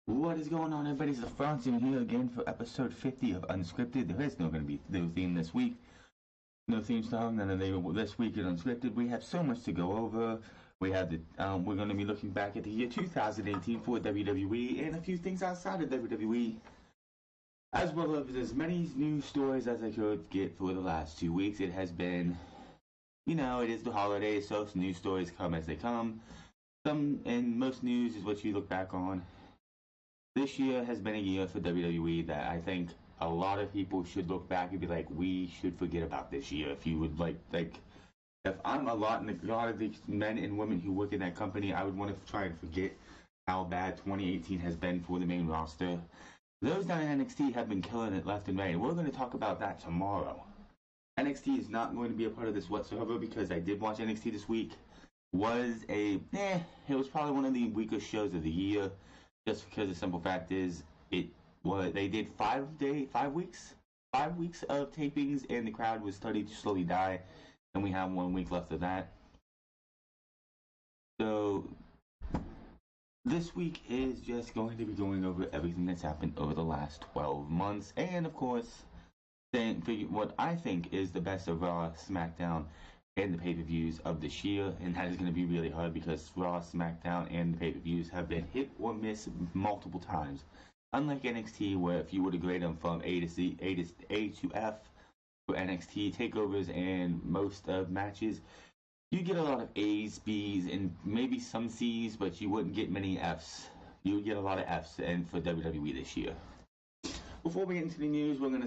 What is going on, everybody? It's the Francis here again for episode 50 of Unscripted. There is no going to be no theme this week. No theme song, none of this week is Unscripted. We have so much to go over. We have we're going to be looking back at the year 2018 for WWE and a few things outside of WWE, as well as as many news stories as I could get for the last 2 weeks. It has been, it is the holidays, so news stories come as they come. And most news is what you look back on. This year has been a year for WWE that I think a lot of people should look back and be like, we should forget about this year. If you would like if I'm a lot of the men and women who work in that company, I would want to try and forget how bad 2018 has been for the main roster. Those down in NXT have been killing it left and right, and we're going to talk about that tomorrow. NXT is not going to be a part of this whatsoever because I did watch NXT this week. It was probably one of the weakest shows of the year. Just because the simple fact is, they did 5 weeks of tapings, and the crowd was starting to slowly die, and we have 1 week left of that. So this week is just going to be going over everything that's happened over the last 12 months, and of course, what I think is the best of Raw, SmackDown, and the pay-per-views of this year, and that is going to be really hard because Raw, SmackDown, and the pay-per-views have been hit or miss multiple times. Unlike NXT, where if you were to grade them from A to F for NXT takeovers and most of matches, you get a lot of A's, B's, and maybe some C's, but you wouldn't get many F's. You would get a lot of F's and for WWE this year. Before we get into the news, we're going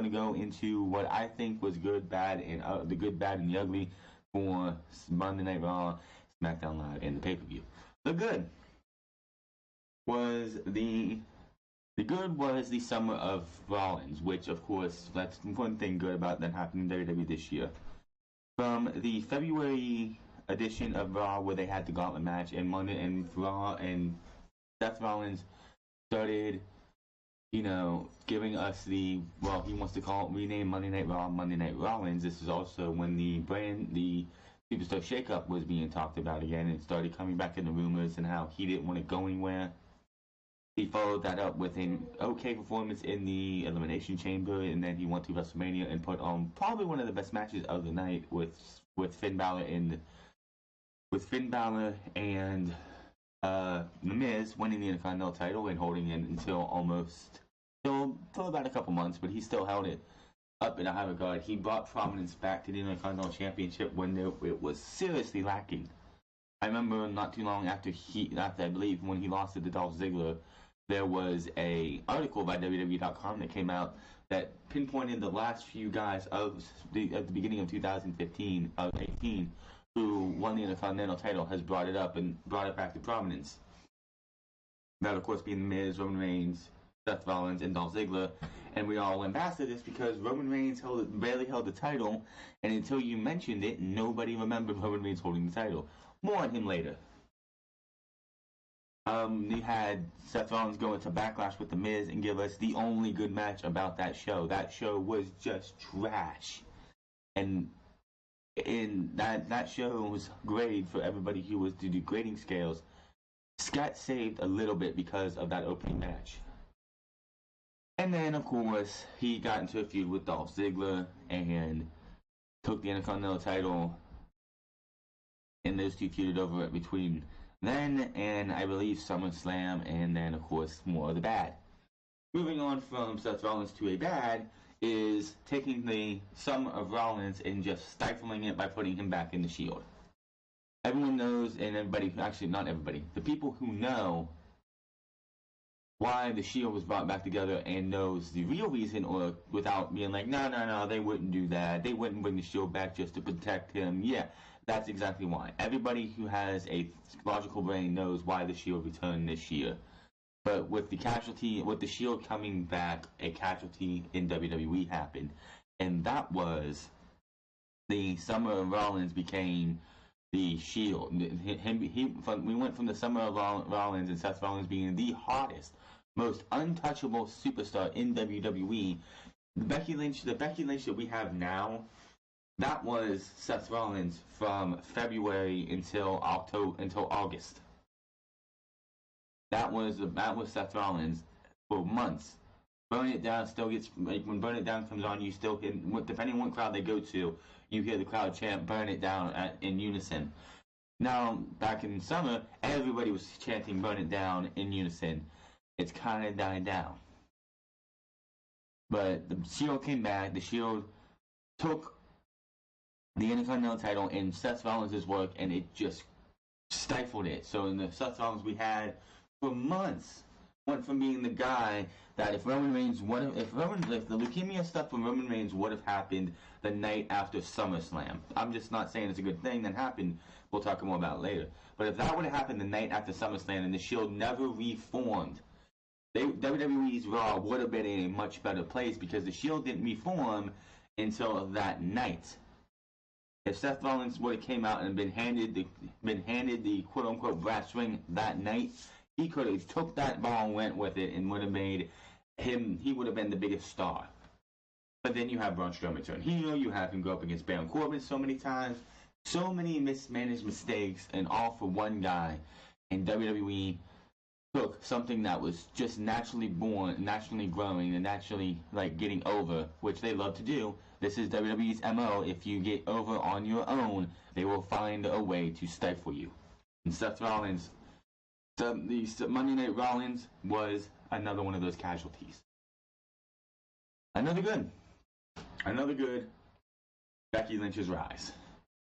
to go into what I think was good, bad, and the good, bad, and the ugly for Monday Night Raw, SmackDown Live, and the pay-per-view. The good was the summer of Rollins, which of course that's one thing good about that happened in WWE this year. From the February edition of Raw, where they had the gauntlet match, and Monday and Raw and Seth Rollins started, giving us he wants to rename Monday Night Raw Monday Night Rollins. This is also when the Superstar Shakeup was being talked about again, and started coming back in the rumors and how he didn't want to go anywhere. He followed that up with an okay performance in the Elimination Chamber, and then he went to WrestleMania and put on probably one of the best matches of the night with Finn Balor and The Miz winning the Intercontinental title and holding it for about a couple months, but he still held it up in a high regard. He brought prominence back to the Intercontinental Championship when it was seriously lacking. I remember not too long after I believe when he lost it to Dolph Ziggler, there was a article by WWE.com that came out that pinpointed the last few guys at the beginning of 2018 who won the Intercontinental title has brought it back to prominence. That, of course, being The Miz, Roman Reigns, Seth Rollins, and Dolph Ziggler. And we all went past this because Roman Reigns barely held the title, and until you mentioned it, nobody remembered Roman Reigns holding the title. More on him later. We had Seth Rollins go into Backlash with The Miz and give us the only good match about that show. That show was just trash. And that show was great for everybody who was to do grading scales. Scott saved a little bit because of that opening match. And then, of course, he got into a feud with Dolph Ziggler and took the Intercontinental title. And those two feuded over it between then and, I believe, SummerSlam, and then, of course, more of the bad. Moving on from Seth Rollins to a bad is taking the summer of Rollins and just stifling it by putting him back in the Shield. Everyone knows, and not everybody, the people who know why the Shield was brought back together and knows the real reason, or without being like, no, they wouldn't do that. They wouldn't bring the Shield back just to protect him. Yeah, that's exactly why. Everybody who has a logical brain knows why the Shield returned this year. But with the Shield coming back, a casualty in WWE happened. And that was the summer of Rollins became the Shield. We went from the summer of Rollins and Seth Rollins being the hottest, most untouchable superstar in WWE. The Becky Lynch that we have now, that was Seth Rollins from February until August. That was Seth Rollins for months. Burn It Down still gets, like, when Burn It Down comes on, you still hear, depending on what crowd they go to, you hear the crowd chant Burn It Down in unison. Now, back in summer, everybody was chanting Burn It Down in unison. It's kind of died down. But the Shield came back. The Shield took the Intercontinental title in Seth Rollins' work, and it just stifled it. So in the Seth Rollins we had for months, went from being the guy that if the leukemia stuff from Roman Reigns would have happened the night after SummerSlam. I'm just not saying it's a good thing that happened. We'll talk more about it later. But if that would have happened the night after SummerSlam and the Shield never reformed, WWE's Raw would have been in a much better place because the Shield didn't reform until that night. If Seth Rollins would have came out and been handed the quote unquote brass ring that night, he could have took that ball and went with it and would have made him. He would have been the biggest star. But then you have Braun Strowman turn heel. You have him go up against Baron Corbin so many times, so many mismanaged mistakes, and all for one guy. And WWE took something that was just naturally born, naturally growing, and naturally like getting over, which they love to do. This is WWE's MO. If you get over on your own, they will find a way to stifle you. And Seth Rollins, the Monday Night Rollins was another one of those casualties. Another good Becky Lynch's rise.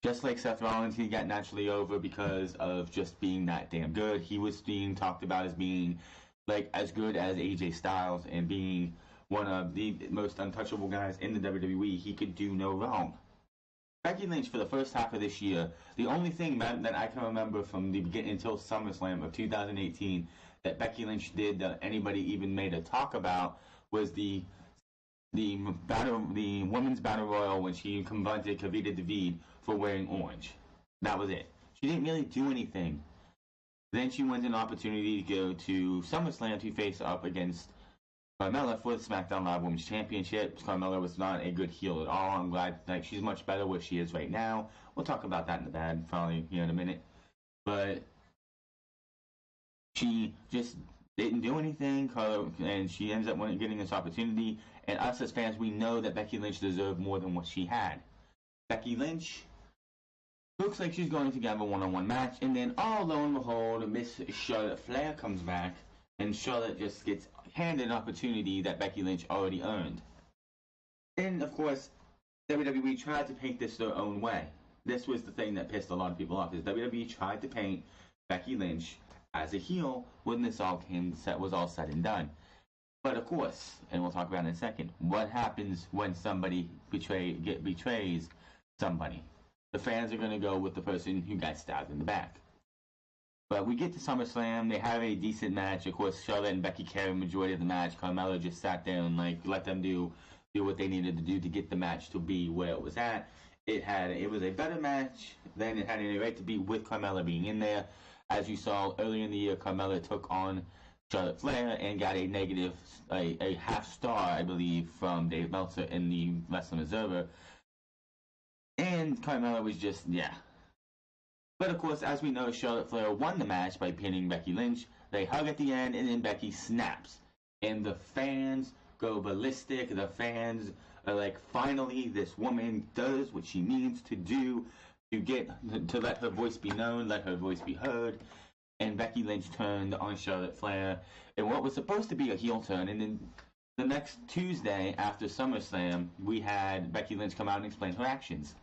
Just like Seth Rollins, he got naturally over because of just being that damn good. He was being talked about as being like as good as AJ Styles and being one of the most untouchable guys in the WWE. He could do no wrong. Becky Lynch, for the first half of this year, the only thing that I can remember from the beginning until SummerSlam of 2018 that Becky Lynch did that anybody even made a talk about was the women's battle royal when she confronted Kavita David for wearing orange. That was it. She didn't really do anything. Then she went an opportunity to go to SummerSlam to face up against Carmella for the SmackDown Live Women's Championship. Carmella was not a good heel at all. I'm glad she's much better where she is right now. We'll talk about that in the bad probably here in a minute. But she just didn't do anything, and she ends up getting this opportunity. And us as fans, we know that Becky Lynch deserved more than what she had. Becky Lynch looks like she's going to have a one-on-one match, and then, oh, lo and behold, Miss Charlotte Flair comes back, and Charlotte just gets handed an opportunity that Becky Lynch already earned. And, of course, WWE tried to paint this their own way. This was the thing that pissed a lot of people off, is WWE tried to paint Becky Lynch as a heel when this was all said and done. But of course, and we'll talk about it in a second, what happens when somebody betrays somebody? The fans are going to go with the person who got stabbed in the back. But we get to SummerSlam, they have a decent match. Of course, Charlotte and Becky carry the majority of the match. Carmella just sat there and let them do what they needed to do to get the match to be where it was at. It was a better match than it had any right to be with Carmella being in there. As you saw earlier in the year, Carmella took on Charlotte Flair and got a half star, I believe, from Dave Meltzer in the Wrestling Observer. And Carmella was just, yeah. But of course, as we know, Charlotte Flair won the match by pinning Becky Lynch. They hug at the end, and then Becky snaps. And the fans go ballistic. The fans are like, finally, this woman does what she needs to do to let her voice be known, let her voice be heard. And Becky Lynch turned on Charlotte Flair in what was supposed to be a heel turn. And then the next Tuesday after SummerSlam, we had Becky Lynch come out and explain her actions.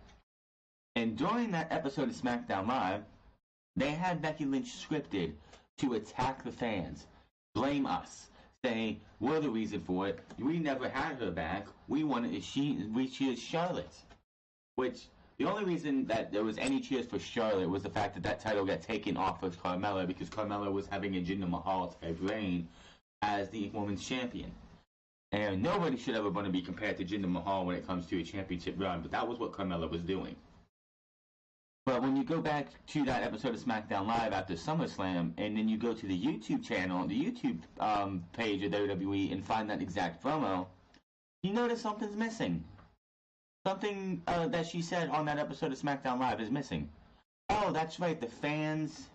And during that episode of SmackDown Live, they had Becky Lynch scripted to attack the fans, blame us, say we're the reason for it. We never had her back. We cheered Charlotte, which the only reason that there was any cheers for Charlotte was the fact that title got taken off of Carmella because Carmella was having a Jinder Mahal type reign as the women's champion. And nobody should ever want to be compared to Jinder Mahal when it comes to a championship run, but that was what Carmella was doing. But when you go back to that episode of SmackDown Live after SummerSlam, and then you go to the YouTube channel, the YouTube page of WWE, and find that exact promo, you notice something's missing. Something that she said on that episode of SmackDown Live is missing. Oh, that's right, the fans,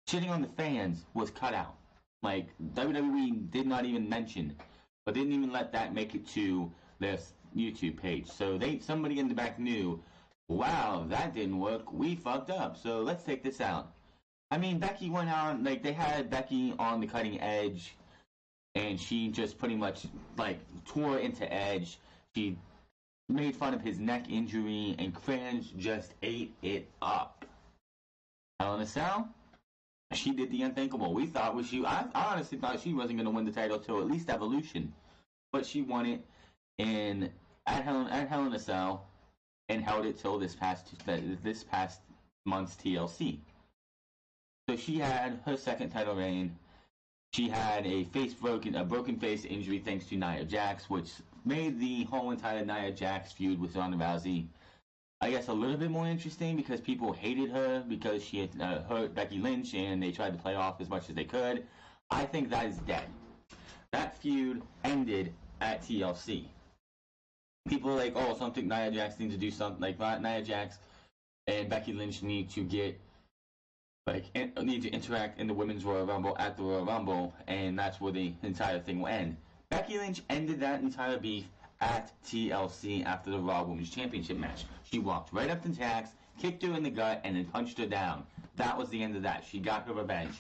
shitting on the fans was cut out. like WWE did not even mention, but didn't even let that make it to their YouTube page. So somebody in the back knew, wow, that didn't work. We fucked up. So let's take this out. I mean, Becky went on, like, they had Becky on the cutting edge, and she just pretty much, like, tore into Edge. She made fun of his neck injury, and fans just ate it up. Hell in a Cell, she did the unthinkable. I honestly thought she wasn't going to win the title till at least Evolution, but she won it at Hell in a Cell, and held it till this past month's TLC. So she had her second title reign. She had a broken face injury thanks to Nia Jax, which made the whole entire Nia Jax feud with Ronda Rousey, I guess, a little bit more interesting because people hated her because she had hurt Becky Lynch, and they tried to play off as much as they could. I think that is dead. That feud ended at TLC. People are like, oh, something Nia Jax needs to do something like that. Nia Jax and Becky Lynch need to interact in the Women's Royal Rumble at the Royal Rumble, and that's where the entire thing will end. Becky Lynch ended that entire beef at TLC after the Raw Women's Championship match. She walked right up to Jax, kicked her in the gut, and then punched her down. That was the end of that. She got her revenge.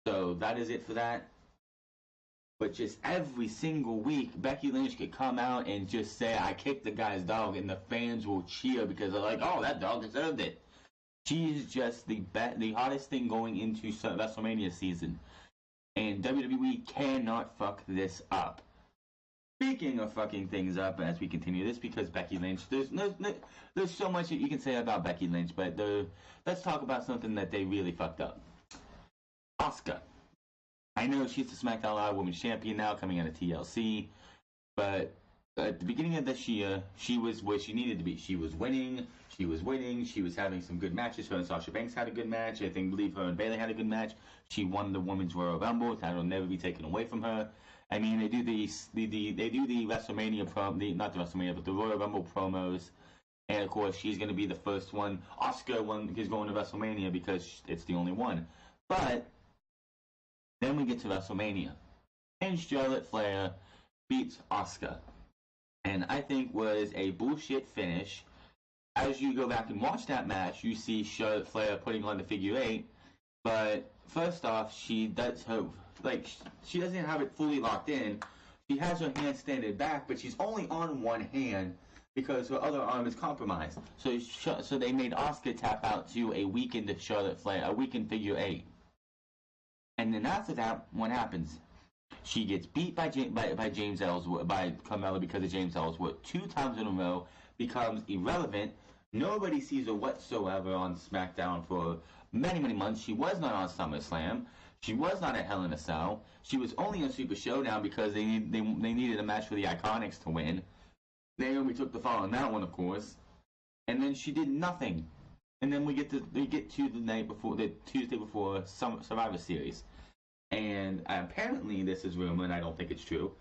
So that is it for that. But just every single week, Becky Lynch could come out and just say, I kicked the guy's dog, and the fans will cheer because they're like, oh, that dog deserved it. She is just the hottest thing going into WrestleMania season. And WWE cannot fuck this up. Speaking of fucking things up as we continue this, because Becky Lynch, there's so much that you can say about Becky Lynch, but let's talk about something that they really fucked up. Asuka. I know she's the SmackDown Live Women's Champion now, coming out of TLC, but at the beginning of this year, she was where she needed to be. She was winning. She was having some good matches. Her and Sasha Banks had a good match. I believe her and Bayley had a good match. She won the Women's Royal Rumble. That will never be taken away from her. I mean, they do the WrestleMania not the WrestleMania, but the Royal Rumble promos. And of course, she's going to be the first one. Asuka is going to WrestleMania because it's the only one. But then we get to WrestleMania, and Charlotte Flair beats Asuka, and I think was a bullshit finish. As you go back and watch that match, you see Charlotte Flair putting on the figure eight, but first off, she doesn't have it fully locked in. She has her hand standing back, but she's only on one hand because her other arm is compromised. So they made Asuka tap out to a weakened Charlotte Flair, a weakened figure eight. And then after that, what happens? She gets beat by James Ellsworth, by Carmella because of James Ellsworth 2 times in a row, becomes irrelevant. Nobody sees her whatsoever on SmackDown for many, many months. She was not on SummerSlam. She was not at Hell in a Cell. She was only on Super Showdown because they needed a match for the Iconics to win. Naomi took the fall on that one, of course. And then she did nothing. And then we get to the Tuesday before Survivor Series. And apparently this is rumor, and I don't think it's true.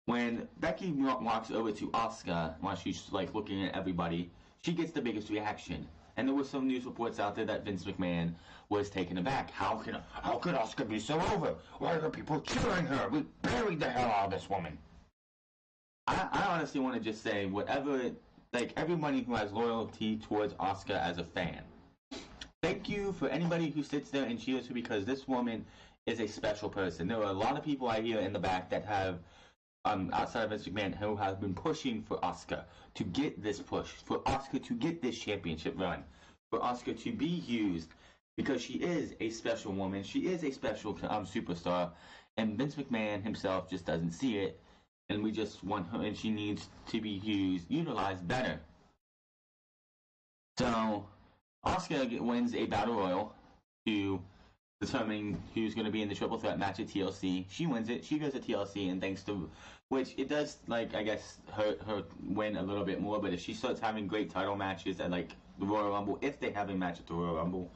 When Becky walks over to Asuka while she's like looking at everybody, she gets the biggest reaction. And there were some news reports out there that Vince McMahon was taken aback. How could Asuka be so over? Why are the people cheering her? We buried the hell out of this woman. I honestly want to just say everybody who has loyalty towards Asuka as a fan. Thank you for anybody who sits there and cheers her, because this woman is a special person. There are a lot of people I hear in the back that have, outside of Vince McMahon, who have been pushing for Asuka to get this push, for Asuka to get this championship run, for Asuka to be used, because she is a special woman. She is a special superstar, and Vince McMahon himself just doesn't see it. And we just want her, and she needs to be utilized better. So, Asuka wins a battle royal to determine who's going to be in the triple threat match at TLC. She wins it. She goes to TLC, and thanks to which it does, I guess, hurt her win a little bit more. But if she starts having great title matches at the Royal Rumble, if they have a match at the Royal Rumble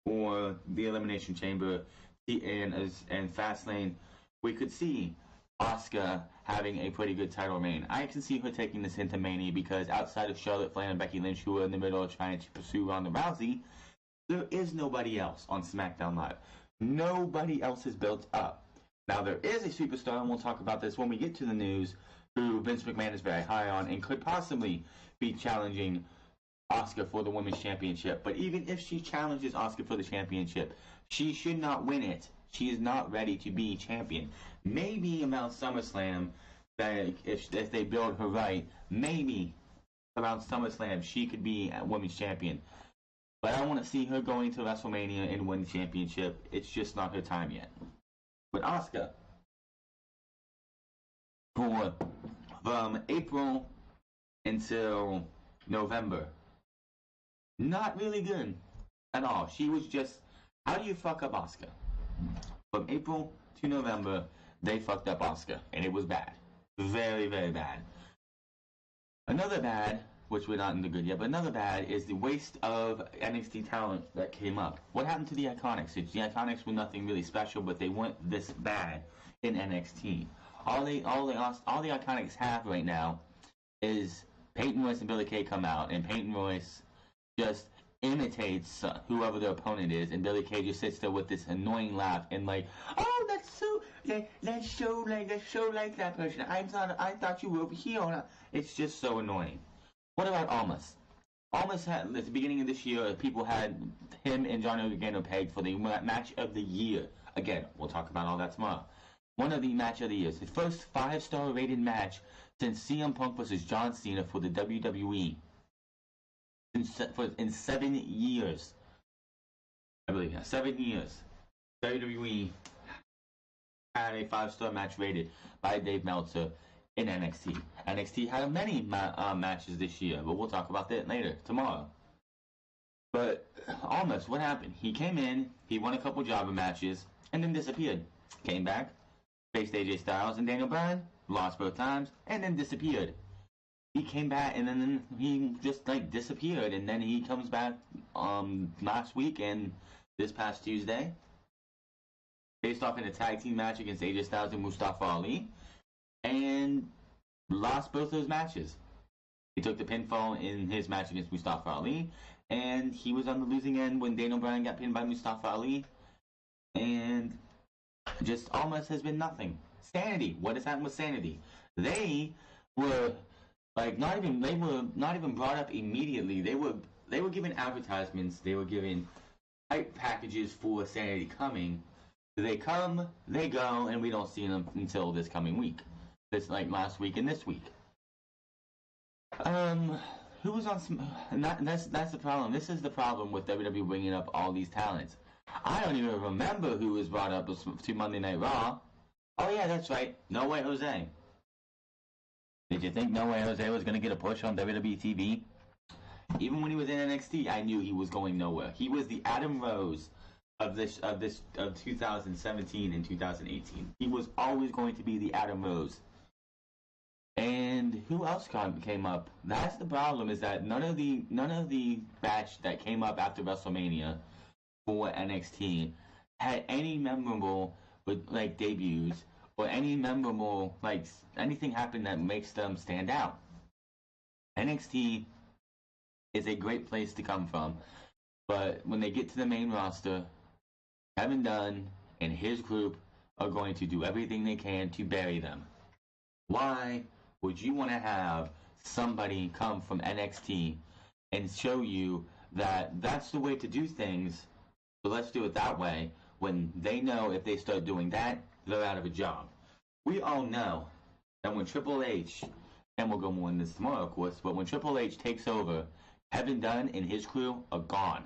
or the Elimination Chamber and Fastlane, we could see Asuka having a pretty good title reign. I can see her taking this into Mania, because outside of Charlotte Flair and Becky Lynch, who are in the middle of trying to pursue Ronda Rousey, there is nobody else on SmackDown Live. Nobody else is built up. Now, there is a superstar, and we'll talk about this when we get to the news, who Vince McMahon is very high on and could possibly be challenging Asuka for the Women's Championship. But even if she challenges Asuka for the championship, she should not win it. She is not ready to be champion. Maybe around SummerSlam, that if they build her right, maybe around SummerSlam she could be a Women's Champion. But I don't want to see her going to WrestleMania and win the championship. It's just not her time yet. But Asuka, from April until November, not really good at all. She was just, how do you fuck up Asuka? From April to November, they fucked up Asuka, and it was bad. Very, very bad. Another bad, which we're not in the good yet, but another bad is the waste of NXT talent that came up. What happened to the Iconics? The Iconics were nothing really special, but they weren't this bad in NXT. All the Iconics have right now is Peyton Royce and Billie Kay come out, and Peyton Royce just imitates whoever their opponent is, and Billie Kay just sits there with this annoying laugh and like, oh, that's so, let's show like that person. I thought you were over here. It's just so annoying. What about Almas? Almas had, at the beginning of this year, people had him and Johnny Gargano pegged for the match of the year. Again, we'll talk about all that tomorrow. One of the match of the years. The first 5-star rated match since CM Punk versus John Cena for the WWE. In 7 years. I believe, 7 years. WWE had a 5-star match rated by Dave Meltzer in NXT. NXT had many matches this year, but we'll talk about that later, tomorrow. But Almas, what happened? He came in, he won a couple jobber matches, and then disappeared. Came back, faced AJ Styles and Daniel Bryan, lost both times, and then disappeared. He came back, and then he just disappeared, and then he comes back last week and this past Tuesday, faced off in a tag team match against AJ Styles and Mustafa Ali, and lost both those matches. He took the pinfall in his match against Mustafa Ali, and he was on the losing end when Daniel Bryan got pinned by Mustafa Ali, and just almost has been nothing. Sanity. What has happened with Sanity? They were not even brought up immediately. They were given advertisements. They were given hype packages for Sanity coming. They come, they go, and we don't see them until this coming week. This last week and this week. Who was on some? That's the problem. This is the problem with WWE bringing up all these talents. I don't even remember who was brought up to Monday Night Raw. Oh yeah, that's right. No Way Jose. Did you think No Way Jose was going to get a push on WWE TV? Even when he was in NXT, I knew he was going nowhere. He was the Adam Rose of 2017 and 2018. He was always going to be the Adam Rose. And who else came up? That's the problem, is that none of the batch that came up after WrestleMania for NXT had any memorable debuts or any memorable anything happen that makes them stand out. NXT is a great place to come from, but when they get to the main roster, Kevin Dunn and his group are going to do everything they can to bury them. Why would you want to have somebody come from NXT and show you that that's the way to do things, so let's do it that way, when they know if they start doing that, they're out of a job? We all know that when Triple H, and we'll go more into this tomorrow, of course, but when Triple H takes over, Kevin Dunn and his crew are gone.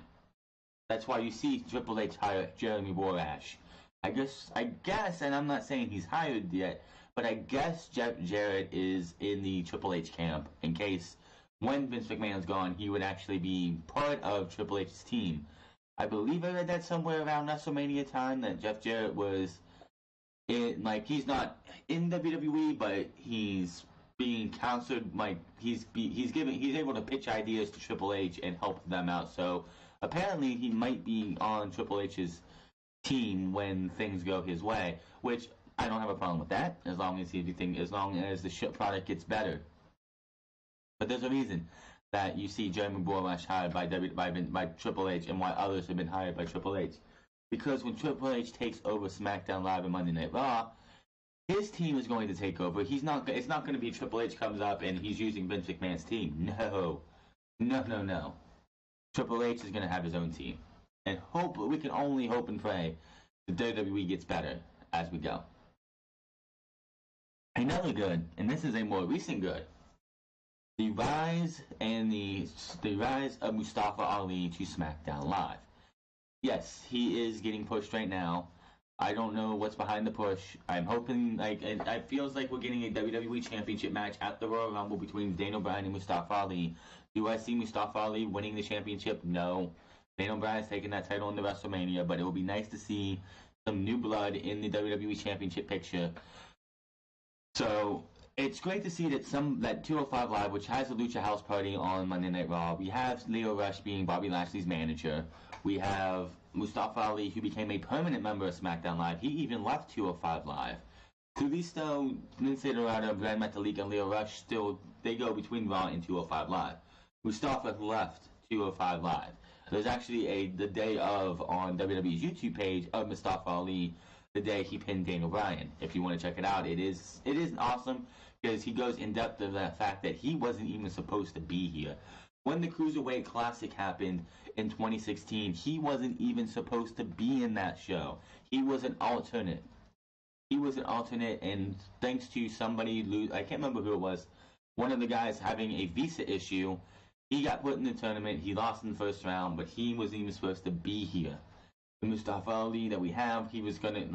That's why you see Triple H hire Jeremy Borash. I guess, and I'm not saying he's hired yet, but I guess Jeff Jarrett is in the Triple H camp in case when Vince McMahon's gone, he would actually be part of Triple H's team. I believe I read that somewhere around WrestleMania time that Jeff Jarrett was in, he's not in WWE, but he's being counseled, he's able to pitch ideas to Triple H and help them out. So apparently he might be on Triple H's team when things go his way, which I don't have a problem with that, as long as the product gets better. But there's a reason that you see Jeremy Borash hired by Triple H and why others have been hired by Triple H. because when Triple H takes over SmackDown Live and Monday Night Raw, his team is going to take over. It's not going to be Triple H comes up and he's using Vince McMahon's team. No. Triple H is going to have his own team. And we can only hope and pray that WWE gets better as we go. Another good, and this is a more recent good, the rise of Mustafa Ali to SmackDown Live. Yes, he is getting pushed right now. I don't know what's behind the push. I'm hoping, it feels like we're getting a WWE Championship match at the Royal Rumble between Daniel Bryan and Mustafa Ali. Do I see Mustafa Ali winning the championship? No. Daniel Bryan's taking that title into WrestleMania, but it will be nice to see some new blood in the WWE Championship picture. So it's great to see that 205 Live, which has a Lucha House Party on Monday Night Raw, we have Lio Rush being Bobby Lashley's manager. We have Mustafa Ali, who became a permanent member of SmackDown Live. He even left 205 Live. Kalisto, Lince Dorado, Gran Metalik, and Lio Rush they go between Raw and 205 Live. Mustafa left 205 Live. There's actually the day of on WWE's YouTube page of Mustafa Ali, the day he pinned Daniel Bryan. If you want to check it out, it is awesome because he goes in depth of the fact that he wasn't even supposed to be here. When the Cruiserweight Classic happened in 2016, he wasn't even supposed to be in that show. He was an alternate. And thanks to somebody, I can't remember who it was, one of the guys having a visa issue, he got put in the tournament. He lost in the first round, but he wasn't even supposed to be here. The Mustafa Ali that we have, he was gonna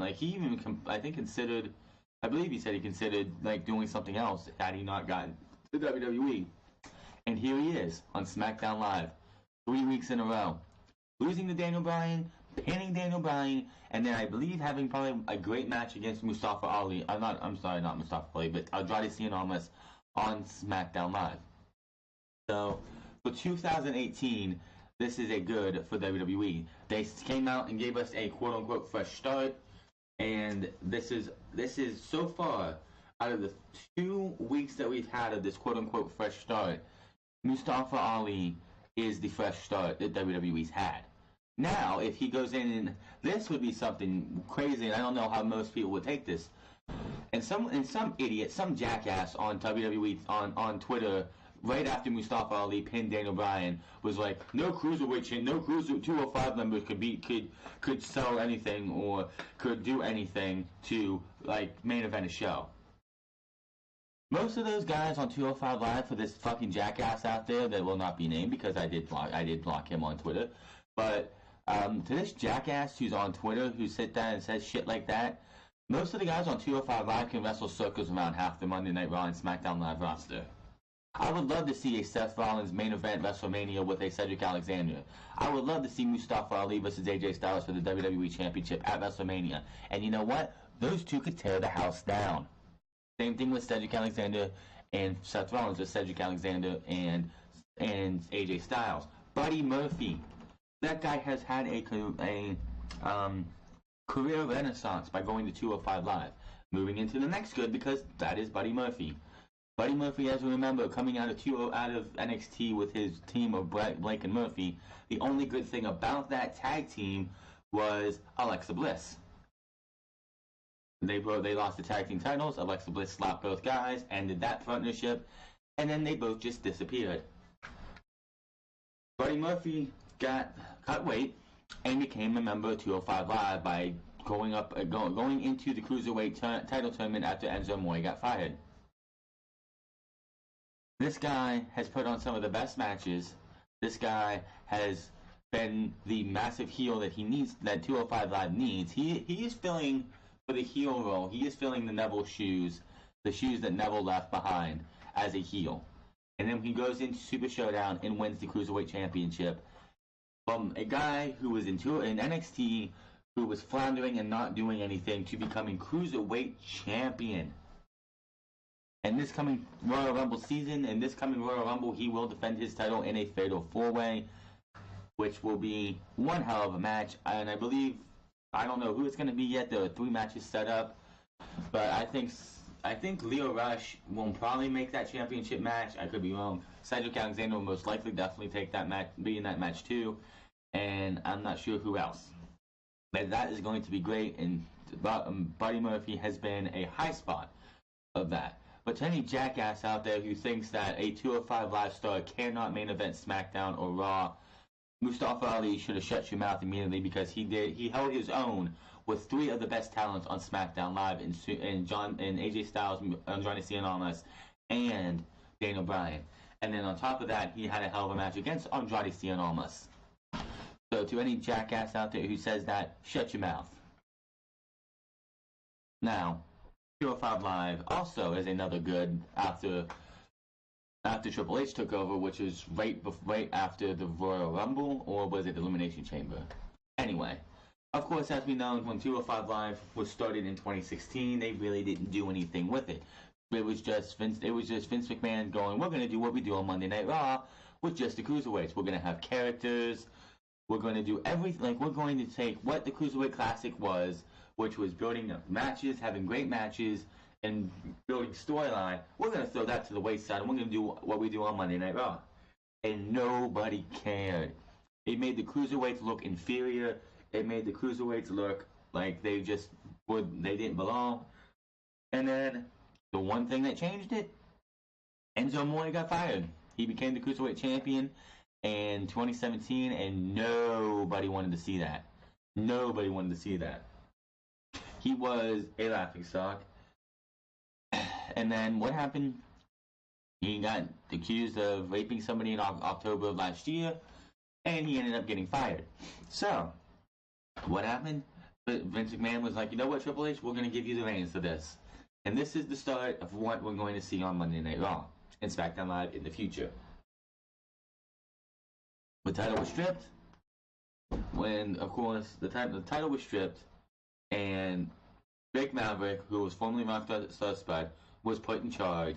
I believe he said he considered doing something else had he not gotten to WWE. And here he is on SmackDown Live, 3 weeks in a row, losing to Daniel Bryan, pinning Daniel Bryan, and then I believe having probably a great match against Mustafa Ali. Not Mustafa Ali, but Andrade Cien Almas on SmackDown Live. So for 2018, this is a good for WWE. They came out and gave us a quote-unquote fresh start, and this is so far out of the 2 weeks that we've had of this quote-unquote fresh start, Mustafa Ali is the fresh start that WWE's had. Now, if he goes in, and this would be something crazy, and I don't know how most people would take this. And some idiot, some jackass on WWE on Twitter, right after Mustafa Ali pinned Daniel Bryan, was like, no cruiserweight, no cruiser 205 members could sell anything or could do anything to main event a show. Most of those guys on 205 Live, for this fucking jackass out there that will not be named because I did block him on Twitter, but to this jackass who's on Twitter who sits down and says shit like that, most of the guys on 205 Live can wrestle circles around half the Monday Night Raw and SmackDown Live roster. I would love to see a Seth Rollins main event WrestleMania with a Cedric Alexander. I would love to see Mustafa Ali versus AJ Styles for the WWE Championship at WrestleMania. And you know what? Those two could tear the house down. Same thing with Cedric Alexander and Seth Rollins with Cedric Alexander and AJ Styles. Buddy Murphy. That guy has had a career renaissance by going to 205 Live. Moving into the next good because that is Buddy Murphy. Buddy Murphy, as we remember, coming out of NXT with his team of Blake and Murphy, the only good thing about that tag team was Alexa Bliss. They lost the tag team titles. Alexa Bliss slapped both guys, ended that partnership, and then they both just disappeared. Buddy Murphy cut weight and became a member of 205 Live by going into the Cruiserweight title tournament after Enzo Amore got fired. This guy has put on some of the best matches. This guy has been the massive heel that he needs, that 205 Live needs. He is filling for the heel role. He is filling the Neville shoes, the shoes that Neville left behind as a heel. And then he goes into Super Showdown and wins the Cruiserweight Championship from a guy who was in NXT, who was floundering and not doing anything, to becoming Cruiserweight Champion. And this coming Royal Rumble season, and this coming Royal Rumble, he will defend his title in a Fatal 4-Way, which will be one hell of a match. And I believe, I don't know who it's going to be yet. There are 3 matches set up, but I think Lio Rush will probably make that championship match. I could be wrong. Cedric Alexander will most likely definitely take that match, be in that match too, and I'm not sure who else. And that is going to be great, and Buddy Murphy has been a high spot of that. But to any jackass out there who thinks that a 205 Live star cannot main event SmackDown or Raw, Mustafa Ali should have shut your mouth immediately, because he held his own with three of the best talents on SmackDown Live in AJ Styles, Andrade Cien Almas, and Daniel Bryan. And then on top of that, he had a hell of a match against Andrade Cien Almas. So to any jackass out there who says that, shut your mouth. Now, 205 Live also is another good after Triple H took over, which was right after the Royal Rumble, or was it the Elimination Chamber? Anyway, of course, as we know, when 205 Live was started in 2016, they really didn't do anything with it. It was just Vince McMahon going, we're going to do what we do on Monday Night Raw with just the cruiserweights. We're going to have characters. We're going to do everything. Like, we're going to take what the Cruiserweight Classic was, which was building up matches, having great matches, and building storyline. We're going to throw that to the wayside, and we're going to do what we do on Monday Night Raw. And nobody cared. It made the Cruiserweights look inferior. It made the Cruiserweights look like they didn't belong. And then the one thing that changed it, Enzo Amore got fired. He became the Cruiserweight Champion in 2017, and nobody wanted to see that. Nobody wanted to see that. He was a laughingstock. And then what happened? He got accused of raping somebody in October of last year, and he ended up getting fired. So, what happened? Vince McMahon was like, you know what, Triple H, we're going to give you the reins to this. And this is the start of what we're going to see on Monday Night Raw and SmackDown Live in the future. The title was stripped. When, of course, the title was stripped, and Drake Maverick, who was formerly Rockstar Spud, was put in charge,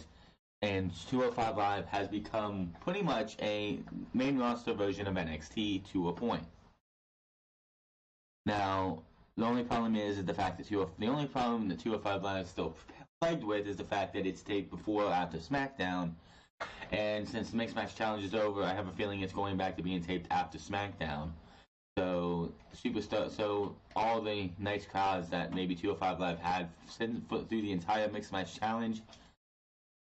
and 205 Live has become pretty much a main roster version of NXT to a point. Now, the only problem is the fact that 205 Live is still plagued with is the fact that it's taped before or after SmackDown. And since the Mixed Match Challenge is over, I have a feeling it's going back to being taped after SmackDown. So all the nice crowds that maybe 205 Live had through the entire Mixed Match Challenge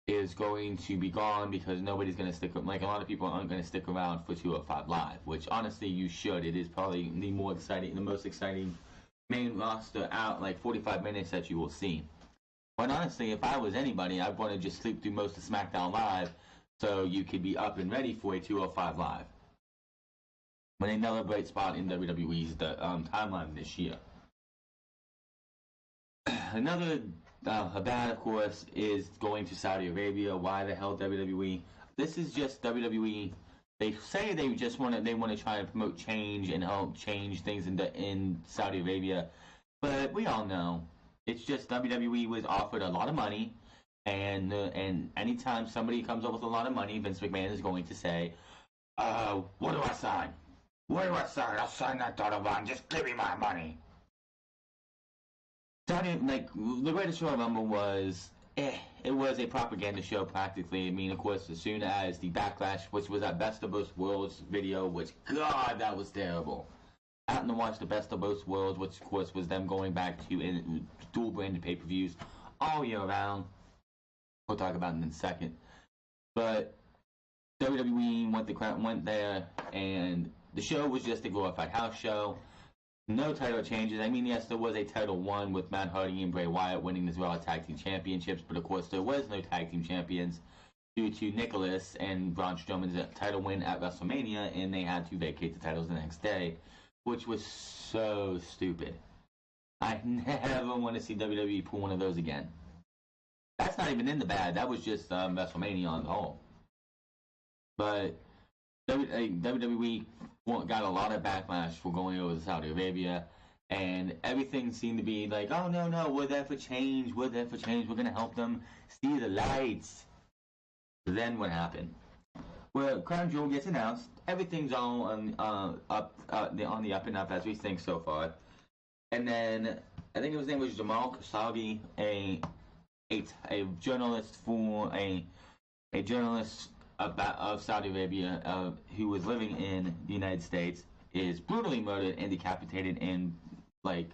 is going to be gone, because nobody's going to a lot of people aren't going to stick around for 205 Live, which honestly you should. It is probably the most exciting main roster out, like 45 minutes that you will see. But honestly, if I was anybody, I'd want to just sleep through most of SmackDown Live so you could be up and ready for a 205 Live. But another bright spot in WWE's timeline this year. Another bad, of course, is going to Saudi Arabia. Why the hell WWE? This is just WWE. They say they want to try to promote change and help change things in Saudi Arabia, but we all know it's just WWE was offered a lot of money, and anytime somebody comes up with a lot of money, Vince McMahon is going to say, "What do I sign? What do I sign? I'll sign that dotted line. Just give me my money." The Greatest Royal Rumble was, it was a propaganda show practically. I mean, of course, as soon as the Backlash, which was that Best of Both Worlds video, which, God, that was terrible. I happened to watch the Best of Both Worlds, which, of course, was them going back to dual-branded pay-per-views all year round. We'll talk about it in a second. But WWE went there, and the show was just a glorified house show. No title changes. I mean, yes, there was a title won with Matt Hardy and Bray Wyatt winning as well Tag Team Championships, but of course there was no Tag Team Champions due to Nicholas and Braun Strowman's title win at WrestleMania, and they had to vacate the titles the next day, which was so stupid. I never want to see WWE pull one of those again. That's not even in the bad. That was just WrestleMania on the whole. But WWE got a lot of backlash for going over to Saudi Arabia, and everything seemed to be like, oh, no, we're there for change, we're going to help them see the lights. Then what happened? Well, Crown Jewel gets announced, everything's all on the up and up as we think so far, and then, I think his name was Jamal Khashoggi, a journalist of Saudi Arabia who was living in the United States, is brutally murdered and decapitated in like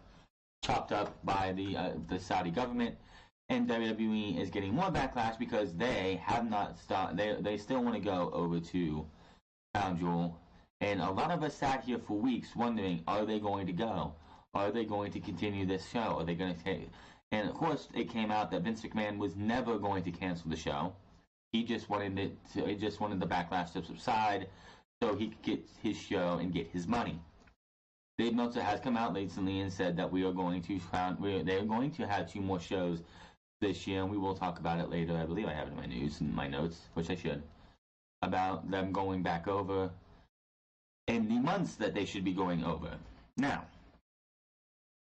chopped up by the Saudi government, and WWE is getting more backlash because they have not stopped. They still want to go over to Crown Jewel, and a lot of us sat here for weeks wondering, are they going to go? Are they going to continue this show? Are they going to take? And of course, it came out that Vince McMahon was never going to cancel the show. He just wanted the backlash to subside so he could get his show and get his money. Dave Meltzer has come out recently and said that they're going to have 2 more shows this year, and we will talk about it later. I believe I have it in my notes, which I should, about them going back over in the months that they should be going over. Now,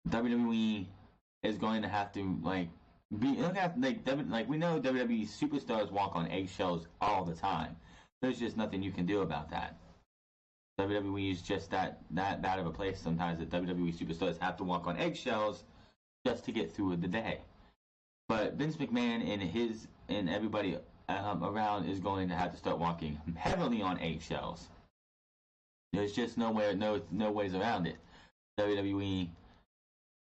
WWE is going to have to we know WWE superstars walk on eggshells all the time. There's just nothing you can do about that. WWE is just that bad of a place sometimes that WWE superstars have to walk on eggshells just to get through the day. But Vince McMahon and everybody around is going to have to start walking heavily on eggshells. There's just no ways around it. WWE,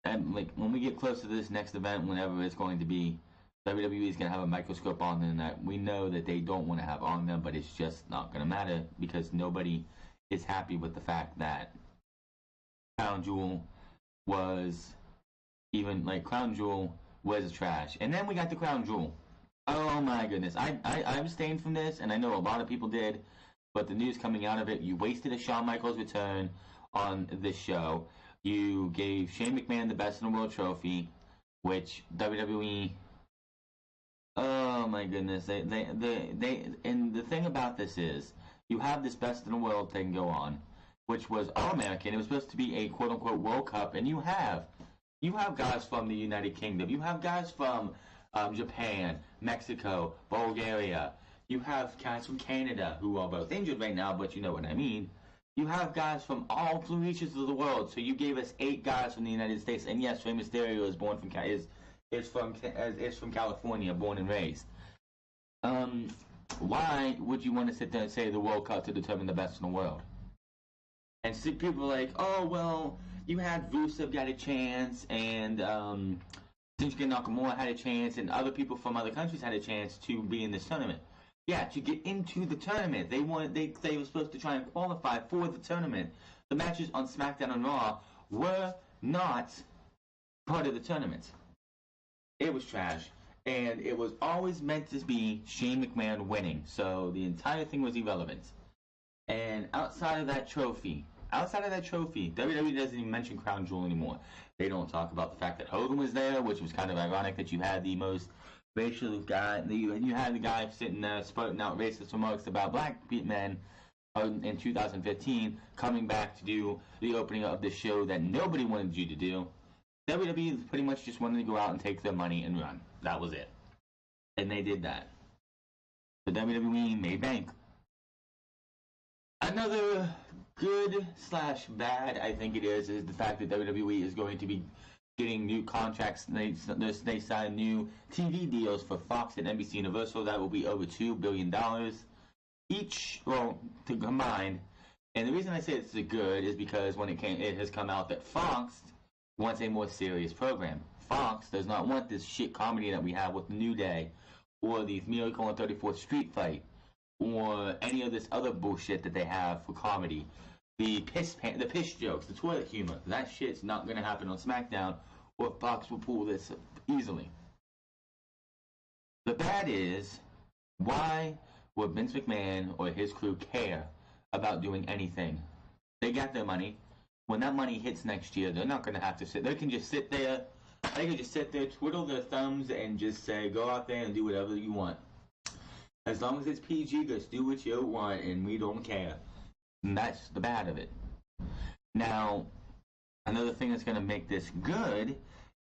and when we get close to this next event, whenever it's going to be, WWE is going to have a microscope on them that we know that they don't want to have on them, but it's just not going to matter because nobody is happy with the fact that Crown Jewel was trash. And then we got the Crown Jewel. Oh my goodness. I abstained from this, and I know a lot of people did, but the news coming out of it, you wasted a Shawn Michaels return on this show. You gave Shane McMahon the Best in the World trophy, which WWE, oh my goodness, they and the thing about this is, you have this Best in the World thing go on, which was All-American. It was supposed to be a quote-unquote World Cup, and you have guys from the United Kingdom. You have guys from Japan, Mexico, Bulgaria. You have guys from Canada, who are both injured right now, but you know what I mean. You have guys from all 3 reaches of the world. So you gave us 8 guys from the United States, and yes, Rey Mysterio is from California, born and raised. Why would you want to sit there and say the World Cup to determine the best in the world? And see, people are like, oh, well, you had Rusev got a chance, and Shinsuke Nakamura had a chance, and other people from other countries had a chance to be in this tournament. Yeah, to get into the tournament. They were supposed to try and qualify for the tournament. The matches on SmackDown and Raw were not part of the tournament. It was trash. And it was always meant to be Shane McMahon winning. So the entire thing was irrelevant. And outside of that trophy, WWE doesn't even mention Crown Jewel anymore. They don't talk about the fact that Hogan was there, which was kind of ironic that you had the most racial guy, you had the guy sitting there spouting out racist remarks about black men in 2015, coming back to do the opening of the show that nobody wanted you to do. WWE pretty much just wanted to go out and take their money and run. That was it. And they did that. The WWE made bank. Another good/bad, I think it is the fact that WWE is going to be getting new contracts. They signed new TV deals for Fox and NBC Universal that will be over $2 billion each, to combine. And the reason I say it's good is because it has come out that Fox wants a more serious program. Fox does not want this shit comedy that we have with New Day, or the Miracle on 34th Street fight, or any of this other bullshit that they have for comedy. The piss jokes, the toilet humor, that shit's not going to happen on SmackDown, or Fox will pull this easily. The bad is, why would Vince McMahon or his crew care about doing anything? They got their money. When that money hits next year, they're not going to have to sit. They can just sit there, twiddle their thumbs, and just say, go out there and do whatever you want. As long as it's PG, just do what you want, and we don't care. And that's the bad of it. Now, another thing that's going to make this good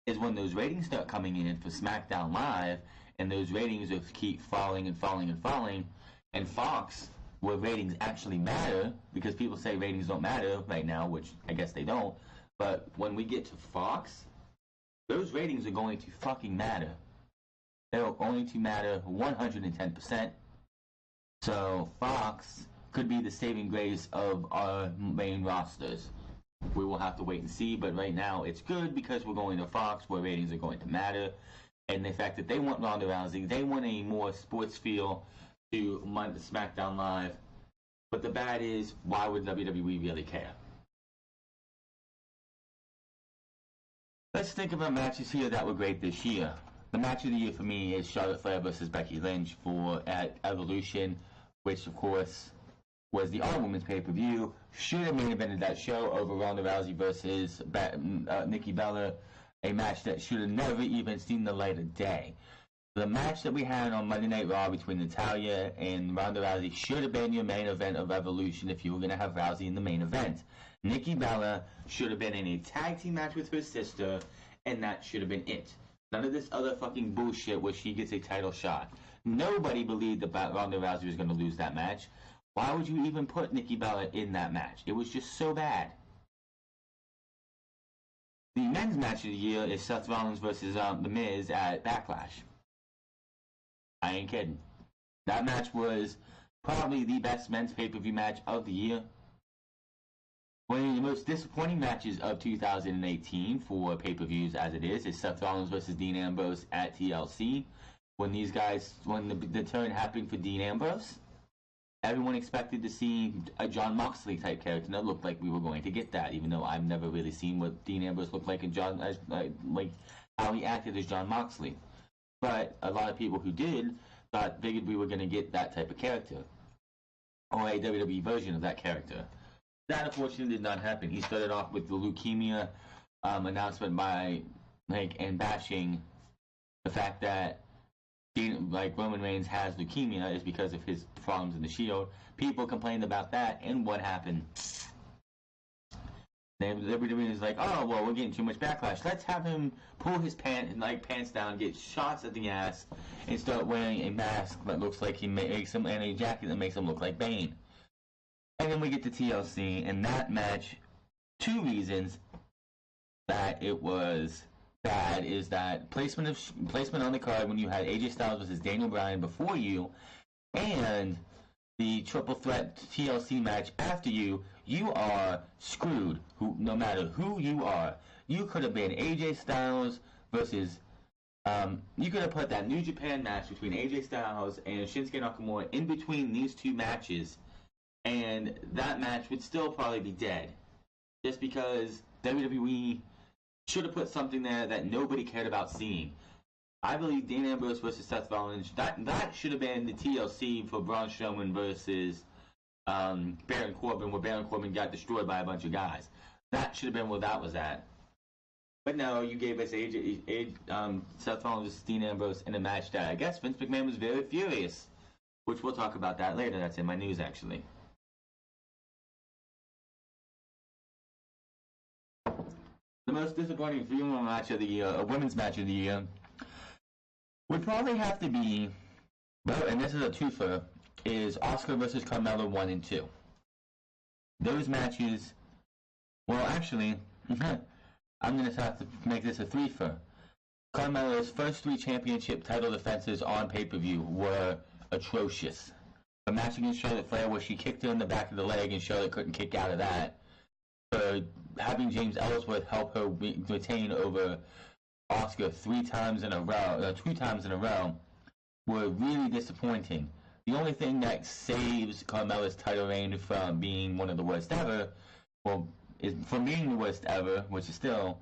is when those ratings start coming in for SmackDown Live, and those ratings just keep falling and falling and falling, and Fox, where ratings actually matter, because people say ratings don't matter right now, which I guess they don't, but when we get to Fox, those ratings are going to fucking matter. They're going to matter 110%. So Fox could be the saving grace of our main rosters. We will have to wait and see, but right now it's good because we're going to Fox where ratings are going to matter. And the fact that they want Ronda Rousey, they want a more sports feel to SmackDown Live. But the bad is, why would WWE really care? Let's think about matches here that were great this year. The match of the year for me is Charlotte Flair versus Becky Lynch at Evolution, which of course was the All Women's pay-per-view. Should have main evented that show over Ronda Rousey versus Nikki Bella, a match that should have never even seen the light of day. The match that we had on Monday Night Raw between Natalya and Ronda Rousey should have been your main event of Evolution if you were going to have Rousey in the main event. Nikki Bella should have been in a tag team match with her sister, and that should have been it. None of this other fucking bullshit where she gets a title shot. Nobody believed that Ronda Rousey was going to lose that match. Why would you even put Nikki Bella in that match? It was just so bad. The men's match of the year is Seth Rollins versus The Miz at Backlash. I ain't kidding. That match was probably the best men's pay-per-view match of the year. One of the most disappointing matches of 2018 for pay-per-views as it is Seth Rollins versus Dean Ambrose at TLC. When the turn happened for Dean Ambrose, everyone expected to see a Jon Moxley type character, and it looked like we were going to get that, even though I've never really seen what Dean Ambrose looked like in like how he acted as Jon Moxley. But a lot of people who did figured we were going to get that type of character, or a WWE version of that character. That unfortunately did not happen. He started off with the leukemia announcement and bashing the fact that Roman Reigns has leukemia is because of his problems in the Shield. People complained about that, and what happened? WWE is like, oh, well, we're getting too much backlash. Let's have him pull his pants down, get shots at the ass, and start wearing a mask that looks like he makes him, and a jacket that makes him look like Bane. And then we get to TLC, and that match, two reasons that it was bad is that placement on the card when you had AJ Styles versus Daniel Bryan before you, and the triple threat TLC match after you are screwed. No matter who you are, you could have been AJ Styles versus. You could have put that New Japan match between AJ Styles and Shinsuke Nakamura in between these two matches, and that match would still probably be dead, just because WWE should have put something there that nobody cared about seeing. I believe Dean Ambrose versus Seth Rollins, that should have been the TLC for Braun Strowman versus Baron Corbin, where Baron Corbin got destroyed by a bunch of guys. That should have been where that was at. But no, you gave us Seth Rollins versus Dean Ambrose in a match that I guess Vince McMahon was very furious, which we'll talk about that later. That's in my news, actually. The most disappointing female match of the year, a women's match of the year, would probably have to be, and this is a twofer, is Asuka versus Carmella 1 and 2. Those matches, well, actually, I'm going to have to make this a threefer. Carmella's first 3 championship title defenses on pay-per-view were atrocious. The match against Charlotte Flair where she kicked her in the back of the leg and Charlotte couldn't kick out of that. Having James Ellsworth help her retain over Asuka 2 times in a row were really disappointing. The only thing that saves Carmella's title reign from being one of the worst ever, from being the worst ever, which is still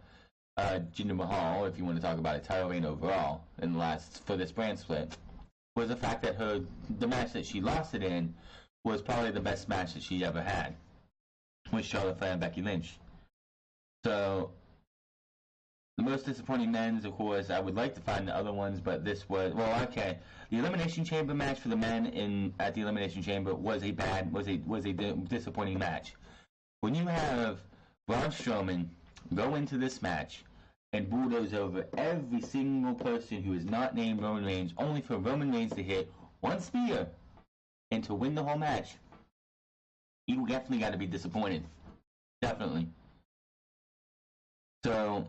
Jinder Mahal, if you want to talk about a title reign overall for this brand split, was the fact that the match that she lost it in was probably the best match that she ever had with Charlotte Flair and Becky Lynch. So, the most disappointing men's, of course, I would like to find the other ones, but this was, the Elimination Chamber match for the men at the Elimination Chamber was a disappointing match. When you have Braun Strowman go into this match and bulldoze over every single person who is not named Roman Reigns, only for Roman Reigns to hit one spear and to win the whole match, you definitely got to be disappointed. Definitely. So,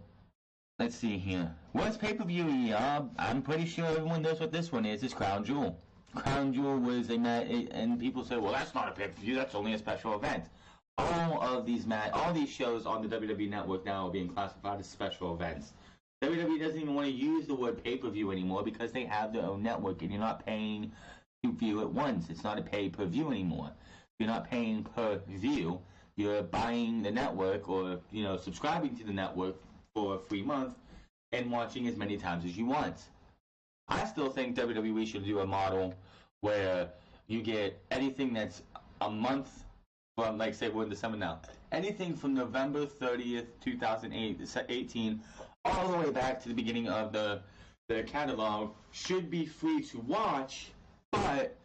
let's see here. Worst pay-per-view, I'm pretty sure everyone knows what this one is. It's Crown Jewel. Crown Jewel was and people say, well, that's not a pay-per-view, that's only a special event. all these shows on the WWE Network now are being classified as special events. WWE doesn't even want to use the word pay-per-view anymore because they have their own network, and you're not paying to view it once. It's not a pay-per-view anymore. You're not paying per view. You're buying the network, or subscribing to the network for a free month and watching as many times as you want. I still think WWE should do a model where you get anything that's a month from, like, say we're in December now, anything from November 30th, 2018, all the way back to the beginning of the catalog should be free to watch, but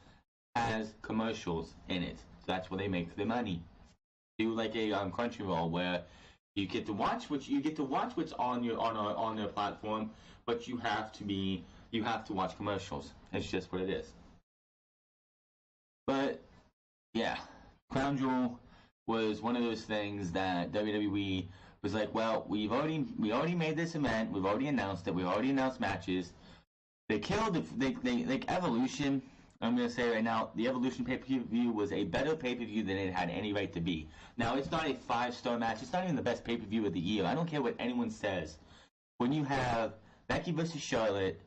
has commercials in it. So that's where they make their money. Do like a Crunchyroll, where you get to watch what's on their platform, but you have to watch commercials. It's just what it is. But yeah, Crown Jewel was one of those things that WWE was like, well, we already made this event, we've already announced it, we already announced matches. They killed like Evolution. I'm gonna say right now, the Evolution pay-per-view was a better pay-per-view than it had any right to be. Now, it's not a 5-star match. It's not even the best pay-per-view of the year. I don't care what anyone says. When you have Becky versus Charlotte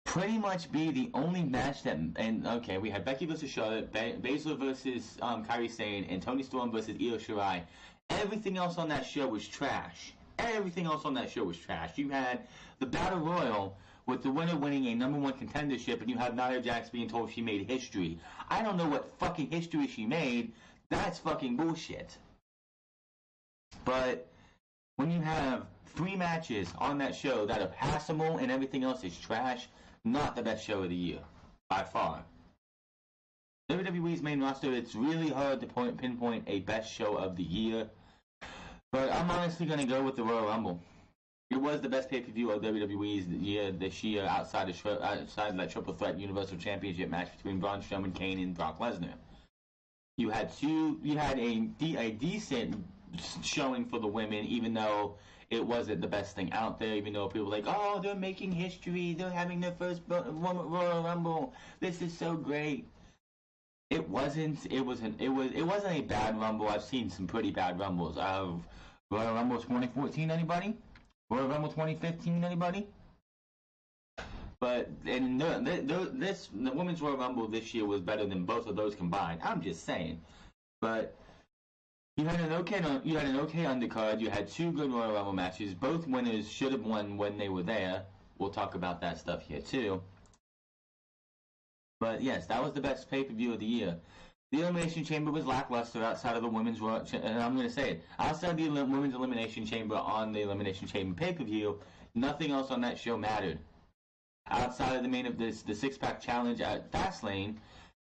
pretty much be the only match that, and okay, we had Becky versus Charlotte, Baszler versus Kairi Sane, and Toni Storm versus Io Shirai. Everything else on that show was trash. You had the Battle Royal with the winner winning a #1 contendership, and you have Nia Jax being told she made history. I don't know what fucking history she made. That's fucking bullshit. But when you have 3 matches on that show that are passable and everything else is trash, not the best show of the year, by far. WWE's main roster, it's really hard to pinpoint a best show of the year, but I'm honestly going to go with the Royal Rumble. It was the best pay-per-view of WWE's this year outside that Triple Threat Universal Championship match between Braun Strowman, Kane, and Brock Lesnar. You had a decent showing for the women, even though it wasn't the best thing out there, even though people were like, oh, they're making history, they're having their first Royal Rumble, this is so great. It wasn't a bad Rumble. I've seen some pretty bad Rumbles. Royal Rumble 2014, anybody? Royal Rumble 2015, anybody? But the Women's Royal Rumble this year was better than both of those combined. I'm just saying. But you had an okay undercard. You had 2 good Royal Rumble matches. Both winners should have won when they were there. We'll talk about that stuff here too. But yes, that was the best pay-per-view of the year. The Elimination Chamber was lackluster outside of the Women's Royal, and I'm going to say it, outside the Women's Elimination Chamber on the Elimination Chamber pay-per-view, nothing else on that show mattered. Outside of the 6-pack challenge at Fastlane,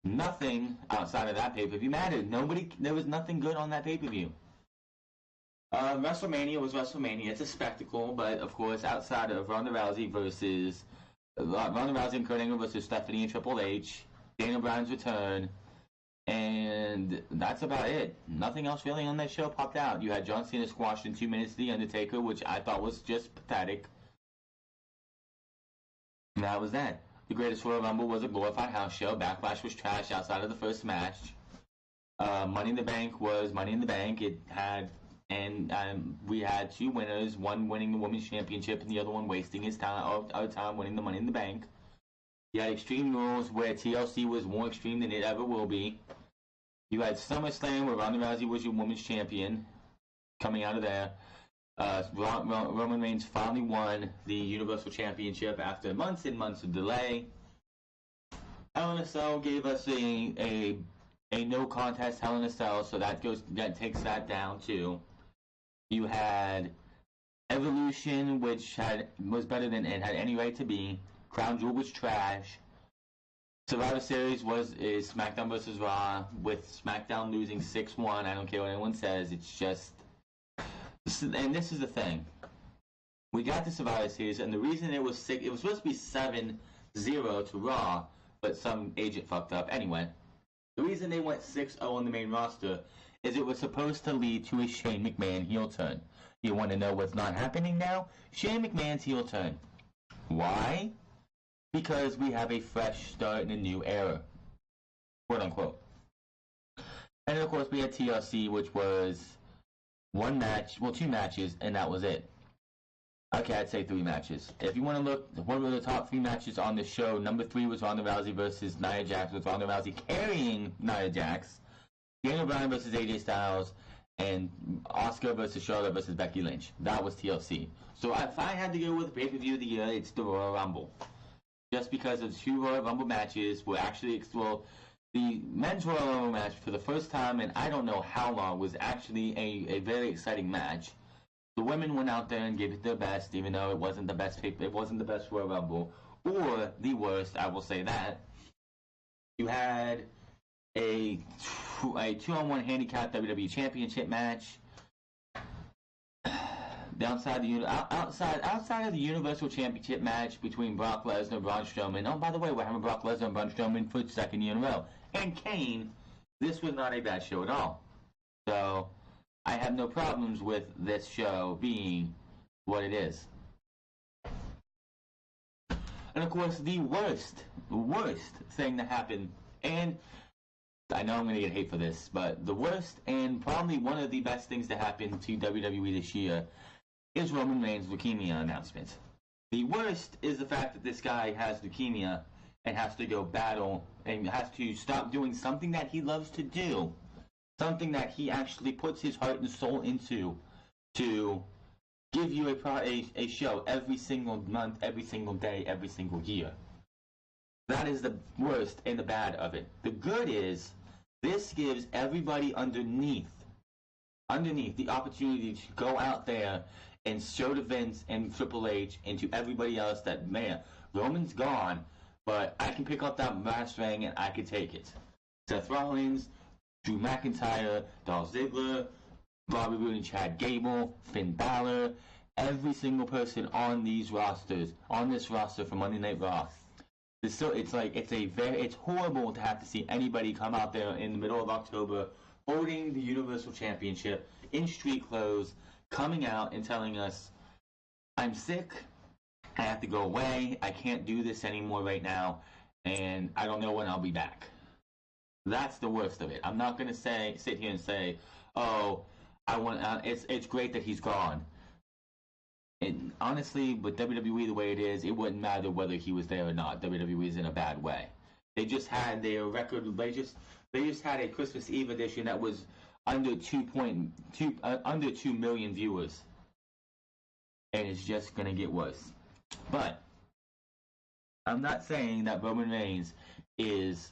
nothing outside of that pay-per-view mattered. There was nothing good on that pay-per-view. WrestleMania was WrestleMania. It's a spectacle, but of course, outside of Ronda Rousey and Kurt Angle versus Stephanie and Triple H, Daniel Bryan's return, and that's about it. Nothing else really on that show popped out. You had John Cena squashed in 2 minutes The Undertaker, which I thought was just pathetic. And that was that. The Greatest Royal Rumble was a glorified house show. Backlash was trash outside of the first match. Money in the Bank was Money in the Bank. It had, and we had 2 winners, one winning the Women's Championship and the other one wasting his time winning the Money in the Bank. You had Extreme Rules, where TLC was more extreme than it ever will be. You had SummerSlam, where Ronda Rousey was your Women's Champion, coming out of there. Roman Reigns finally won the Universal Championship after months and months of delay. Hell in a Cell gave us a no contest Hell in a Cell, so that takes that down too. You had Evolution, which was better than it had any right to be. Crown Jewel was trash. Survivor Series is SmackDown vs. Raw, with SmackDown losing 6-1. I don't care what anyone says. It's just, and this is the thing. We got the Survivor Series, and the reason it was supposed to be 7-0 to Raw, but some agent fucked up. Anyway, the reason they went 6-0 on the main roster is it was supposed to lead to a Shane McMahon heel turn. You want to know what's not happening now? Shane McMahon's heel turn. Why? Because we have a fresh start in a new era, quote unquote. And of course, we had TLC, which was one match, well, two matches, and that was it. Okay, I'd say three matches. If you want to look, what were the top three matches on the show? Number 3 was Ronda Rousey versus Nia Jax, with Ronda Rousey carrying Nia Jax. Daniel Bryan versus AJ Styles, and Asuka versus Charlotte versus Becky Lynch. That was TLC. So if I had to go with pay-per-view of the year, it's the Royal Rumble. Just because of 2 Royal Rumble matches were actually, well, the men's Royal Rumble match for the first time in I don't know how long was actually a very exciting match. The women went out there and gave it their best, even though it wasn't the best Royal Rumble, or the worst. I will say that. You had a 2-on-1 handicap WWE Championship match. Outside of the Universal Championship match between Brock Lesnar and Braun Strowman. Oh, by the way, we're having Brock Lesnar and Braun Strowman for the second year in a row. And Kane. This was not a bad show at all. So I have no problems with this show being what it is. And of course, the worst thing that happened, and I know I'm going to get hate for this, but the worst and probably one of the best things to happen to WWE this year is Roman Reigns' leukemia announcement. The worst is the fact that this guy has leukemia and has to go battle and has to stop doing something that he loves to do. Something that he actually puts his heart and soul into, to give you a show every single month, every single day, every single year. That is the worst and the bad of it. The good is, this gives everybody underneath the opportunity to go out there and show to Vince and Triple H and to everybody else that, man, Roman's gone, but I can pick up that brass ring and I can take it. Seth Rollins, Drew McIntyre, Dolph Ziggler, Bobby Roode and Chad Gable, Finn Balor, every single person on this roster for Monday Night Raw. It's horrible to have to see anybody come out there in the middle of October holding the Universal Championship in street clothes, coming out and telling us, I'm sick, I have to go away, I can't do this anymore right now, and I don't know when I'll be back. That's the worst of it. I'm not going to sit here and say, oh, it's great that he's gone. And honestly, with WWE the way it is, it wouldn't matter whether he was there or not. WWE is in a bad way. They just had their record. They just had a Christmas Eve edition that was under 2 million viewers, and it's just going to get worse. But I'm not saying that Roman Reigns is.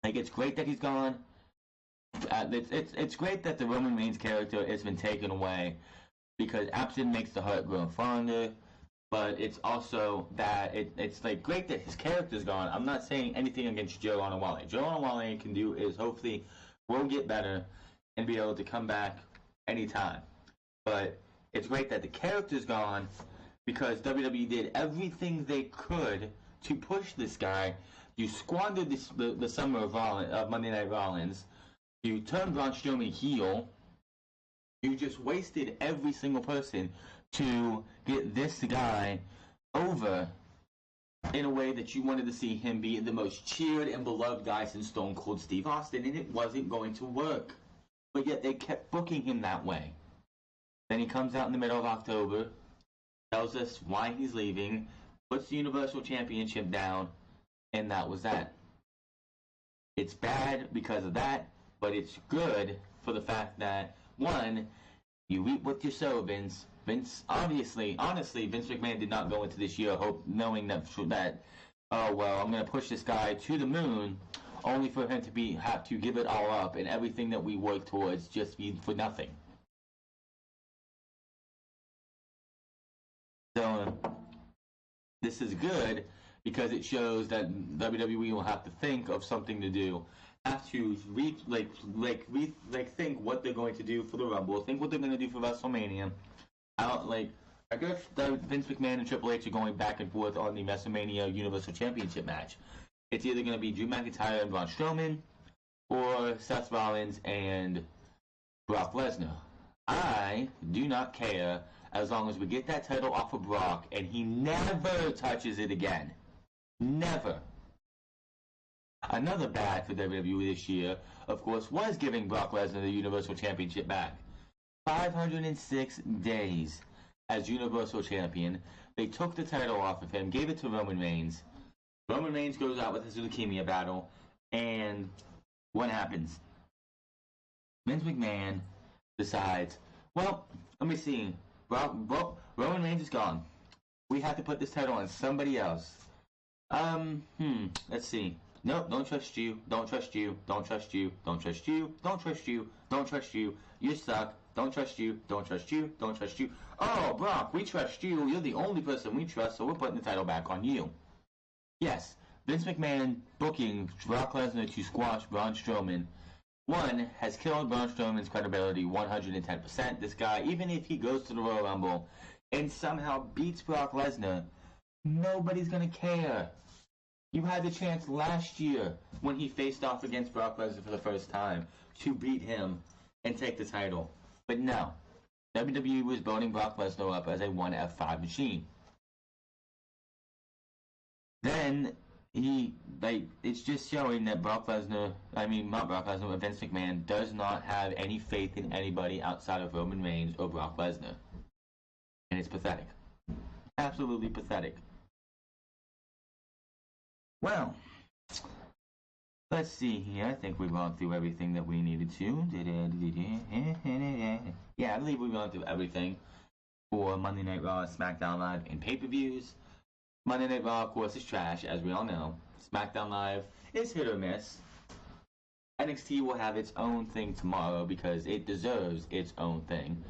Like, it's great that he's gone. It's great that the Roman Reigns character has been taken away, because absence makes the heart grow fonder. But it's also that it's like great that his character's gone. I'm not saying anything against Joe Onowale. Joe Onowale can do is hopefully will get better and be able to come back anytime. But it's great that the character's gone, because WWE did everything they could to push this guy. You squandered the summer of Monday Night Rollins. You turned Braun Strowman heel. You just wasted every single person to get this guy over in a way that you wanted to see him be the most cheered and beloved guy since Stone Cold Steve Austin, and it wasn't going to work. But yet they kept booking him that way. Then he comes out in the middle of October, tells us why he's leaving, puts the Universal Championship down, and that was that. It's bad because of that, but it's good for the fact that, one, you reap what you sow, Vince. Honestly, Vince McMahon did not go into this year knowing that oh, well, I'm going to push this guy to the moon, only for him to have to give it all up, and everything that we work towards just be for nothing. So, this is good, because it shows that WWE will have to think of something to do, have to think what they're going to do for the Rumble, think what they're going to do for WrestleMania. I guess Vince McMahon and Triple H are going back and forth on the WrestleMania Universal Championship match. It's either going to be Drew McIntyre and Braun Strowman, or Seth Rollins and Brock Lesnar. I do not care as long as we get that title off of Brock and he never touches it again. Never. Another bad for WWE this year, of course, was giving Brock Lesnar the Universal Championship back. 506 days as Universal Champion. They took the title off of him, gave it to Roman Reigns. Roman Reigns goes out with his leukemia battle, and what happens? Vince McMahon decides, well, let me see. Roman Reigns is gone. We have to put this title on somebody else. Let's see. Nope, don't trust you, don't trust you, don't trust you, don't trust you, don't trust you, don't trust you, you suck, don't trust you, don't trust you, don't trust you. Oh, Brock, we trust you, you're the only person we trust, so we're putting the title back on you. Yes, Vince McMahon booking Brock Lesnar to squash Braun Strowman, one, has killed Braun Strowman's credibility 110%. This guy, even if he goes to the Royal Rumble and somehow beats Brock Lesnar, nobody's gonna care. You had the chance last year when he faced off against Brock Lesnar for the first time to beat him and take the title. But no, WWE was building Brock Lesnar up as a 1F5 machine. Then it's just showing that not Brock Lesnar, but Vince McMahon does not have any faith in anybody outside of Roman Reigns or Brock Lesnar. And it's pathetic. Absolutely pathetic. Well, let's see here. I think we've gone through everything that we needed to. Yeah, I believe we've gone through everything for Monday Night Raw, SmackDown Live, and pay-per-views. Monday Night Raw, of course, is trash, as we all know. SmackDown Live is hit or miss. NXT will have its own thing tomorrow because it deserves its own thing.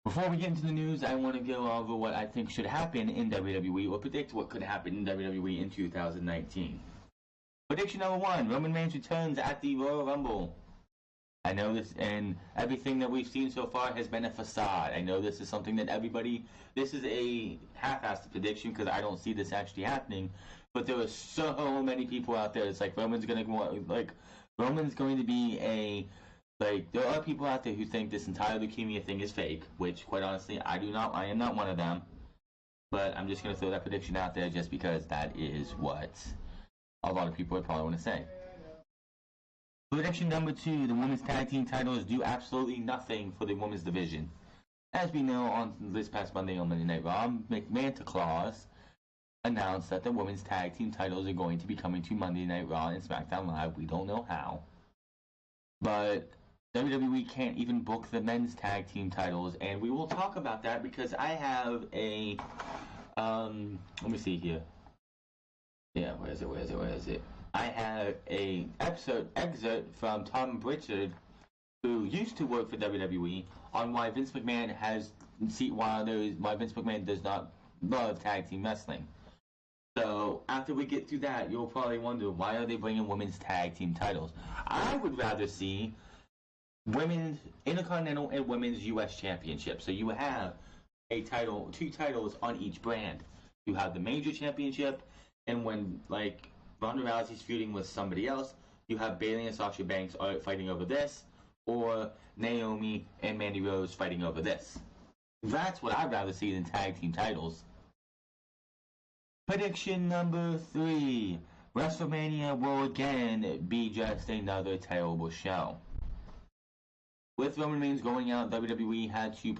Before we get into the news, I want to go over what I think should happen in WWE, or predict what could happen in WWE in 2019. Prediction number 1, Roman Reigns returns at the Royal Rumble. I know this, and everything that we've seen so far has been a facade. I know this is something that this is a half-assed prediction because I don't see this actually happening, but there are so many people out there. It's like Roman's going to be there are people out there who think this entire leukemia thing is fake, which, quite honestly, I am not one of them. But I'm just going to throw that prediction out there just because that is what a lot of people would probably want to say. Prediction number 2, the women's tag team titles do absolutely nothing for the women's division. As we know, on this past Monday on Monday Night Raw, McMahon Claus announced that the women's tag team titles are going to be coming to Monday Night Raw and SmackDown Live. We don't know how. But WWE can't even book the men's tag team titles, and we will talk about that because I have a, let me see here. Yeah, where is it? I have a excerpt from Tom Pritchard, who used to work for WWE, on why Vince McMahon does not love tag team wrestling. So after we get through that, you'll probably wonder, why are they bringing women's tag team titles? I would rather see women's Intercontinental and women's U.S. Championship. So you have two titles on each brand. You have the major championship, and when Ronda Rousey's feuding with somebody else, you have Bayley and Sasha Banks fighting over this, or Naomi and Mandy Rose fighting over this. That's what I'd rather see than tag team titles. Prediction number 3. WrestleMania will again be just another terrible show. With Roman Reigns going out, WWE had to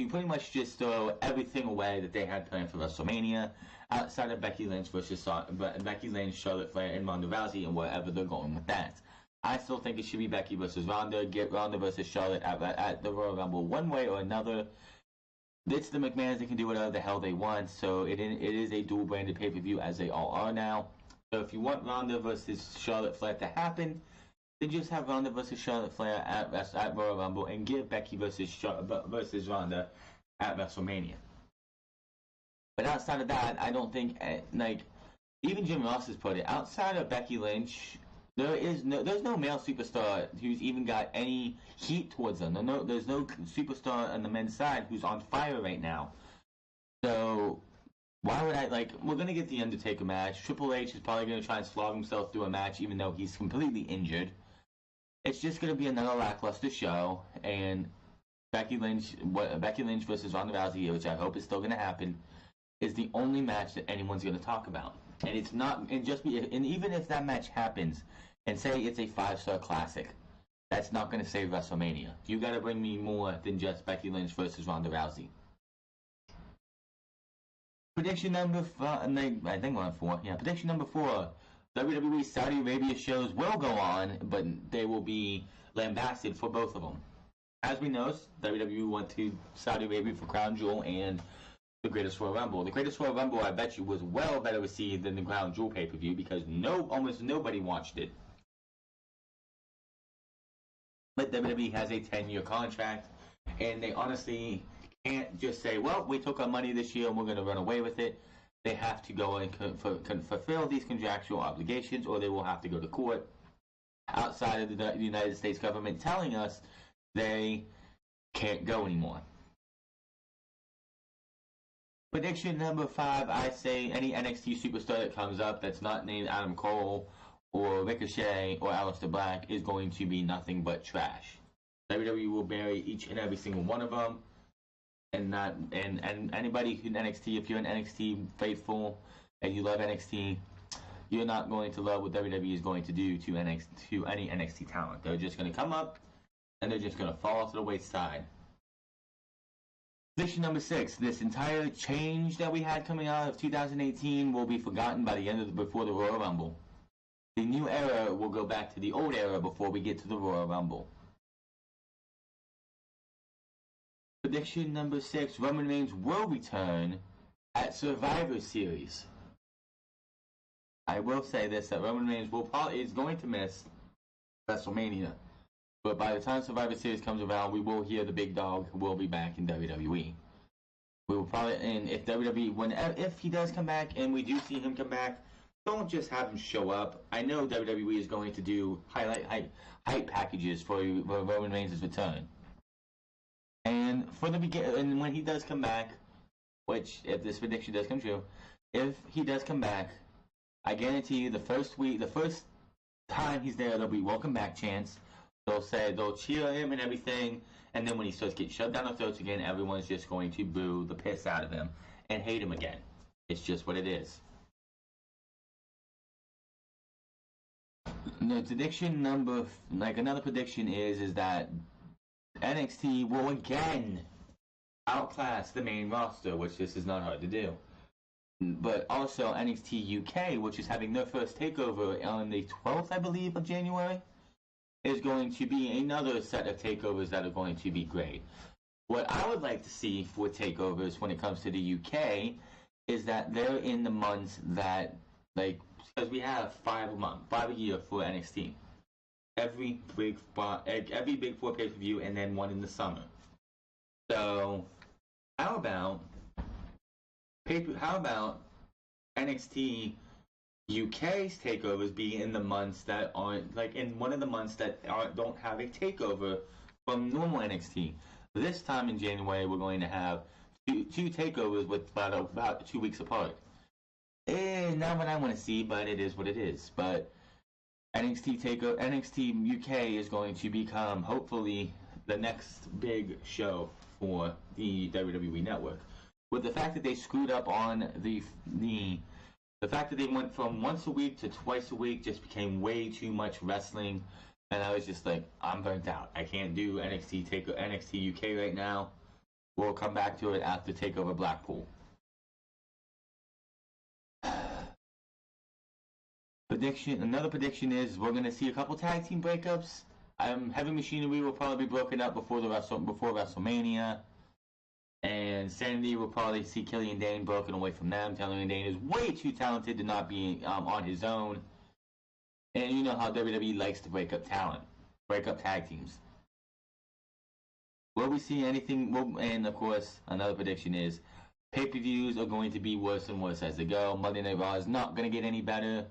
pretty much just throw everything away that they had planned for WrestleMania, outside of Becky Lynch, Charlotte Flair, and Ronda Rousey, and wherever they're going with that. I still think it should be Becky versus Ronda. Get Ronda versus Charlotte at the Royal Rumble one way or another. It's the McMahons that can do whatever the hell they want, so it is a dual-branded pay-per-view, as they all are now. So if you want Ronda versus Charlotte Flair to happen, then just have Ronda versus Charlotte Flair at Royal Rumble, and give Becky versus Ronda at WrestleMania. But outside of that, I don't think, even Jim Ross has put it, outside of Becky Lynch, there's no male superstar who's even got any heat towards them. There's no superstar on the men's side who's on fire right now. So why would we're going to get the Undertaker match. Triple H is probably going to try and slog himself through a match even though he's completely injured. It's just going to be another lackluster show, and Becky Lynch versus Ronda Rousey, which I hope is still going to happen, is the only match that anyone's going to talk about. And it's not, and even if that match happens, and say it's a 5-star classic, that's not going to save WrestleMania. You got to bring me more than just Becky Lynch versus Ronda Rousey. Prediction number 5, I think we're on 4. Yeah, prediction number 4. WWE Saudi Arabia shows will go on, but they will be lambasted for both of them. As we know, WWE went to Saudi Arabia for Crown Jewel and the Greatest Royal Rumble. The Greatest Royal Rumble, I bet you, was well better received than the Crown Jewel pay-per-view because almost nobody watched it. But WWE has a 10-year contract, and they honestly can't just say, well, we took our money this year and we're going to run away with it. They have to go and fulfill these contractual obligations, or they will have to go to court outside of the United States government telling us they can't go anymore. Prediction number 5, I say any NXT superstar that comes up that's not named Adam Cole or Ricochet or Aleister Black is going to be nothing but trash. WWE will bury each and every single one of them, and anybody in NXT, if you're an NXT faithful and you love NXT, you're not going to love what WWE is going to do to any NXT talent. They're just going to come up and they're just going to fall to the wayside. Prediction number 6, this entire change that we had coming out of 2018 will be forgotten by the end before the Royal Rumble. The new era will go back to the old era before we get to the Royal Rumble. Prediction number 6, Roman Reigns will return at Survivor Series. I will say this, that Roman Reigns is going to miss WrestleMania. But by the time Survivor Series comes around, we will hear the big dog will be back in WWE. We will probably, and if WWE, if he does come back, and we do see him come back, don't just have him show up. I know WWE is going to do hype packages for Roman Reigns' return. And and when he does come back, which if this prediction does come true, if he does come back, I guarantee you the first time he's there, there'll be welcome back chants. They'll cheer him and everything, and then when he starts getting shoved down their throats again, everyone's just going to boo the piss out of him and hate him again. It's just what it is. The prediction another prediction is that NXT will again outclass the main roster, which this is not hard to do. But also NXT UK, which is having their first takeover on the 12th, I believe, of January, is going to be another set of takeovers that are going to be great. What I would like to see for takeovers when it comes to the UK is that they're in the months that, because we have 5 a year for NXT. Every big 4 pay-per-view and then one in the summer. So, how about NXT UK's takeovers being in the months that aren't, in one of the months that don't have a takeover from normal NXT. This time in January, we're going to have two takeovers with about 2 weeks apart. Not what I want to see, but it is what it is. But NXT UK is going to become, hopefully, the next big show for the WWE Network. With the fact that they screwed up on the fact that they went from once a week to twice a week just became way too much wrestling, and I was just like, I'm burnt out. I can't do NXT UK right now. We'll come back to it after TakeOver Blackpool. Another prediction is we're going to see a couple tag team breakups. Heavy Machinery will probably be broken up before WrestleMania. And Sanity will probably see Killian Dane broken away from them. Killian Dane is way too talented to not be on his own. And you know how WWE likes to break up tag teams. Will we see anything? And of course, another prediction is pay-per-views are going to be worse and worse as they go. Monday Night Raw is not going to get any better.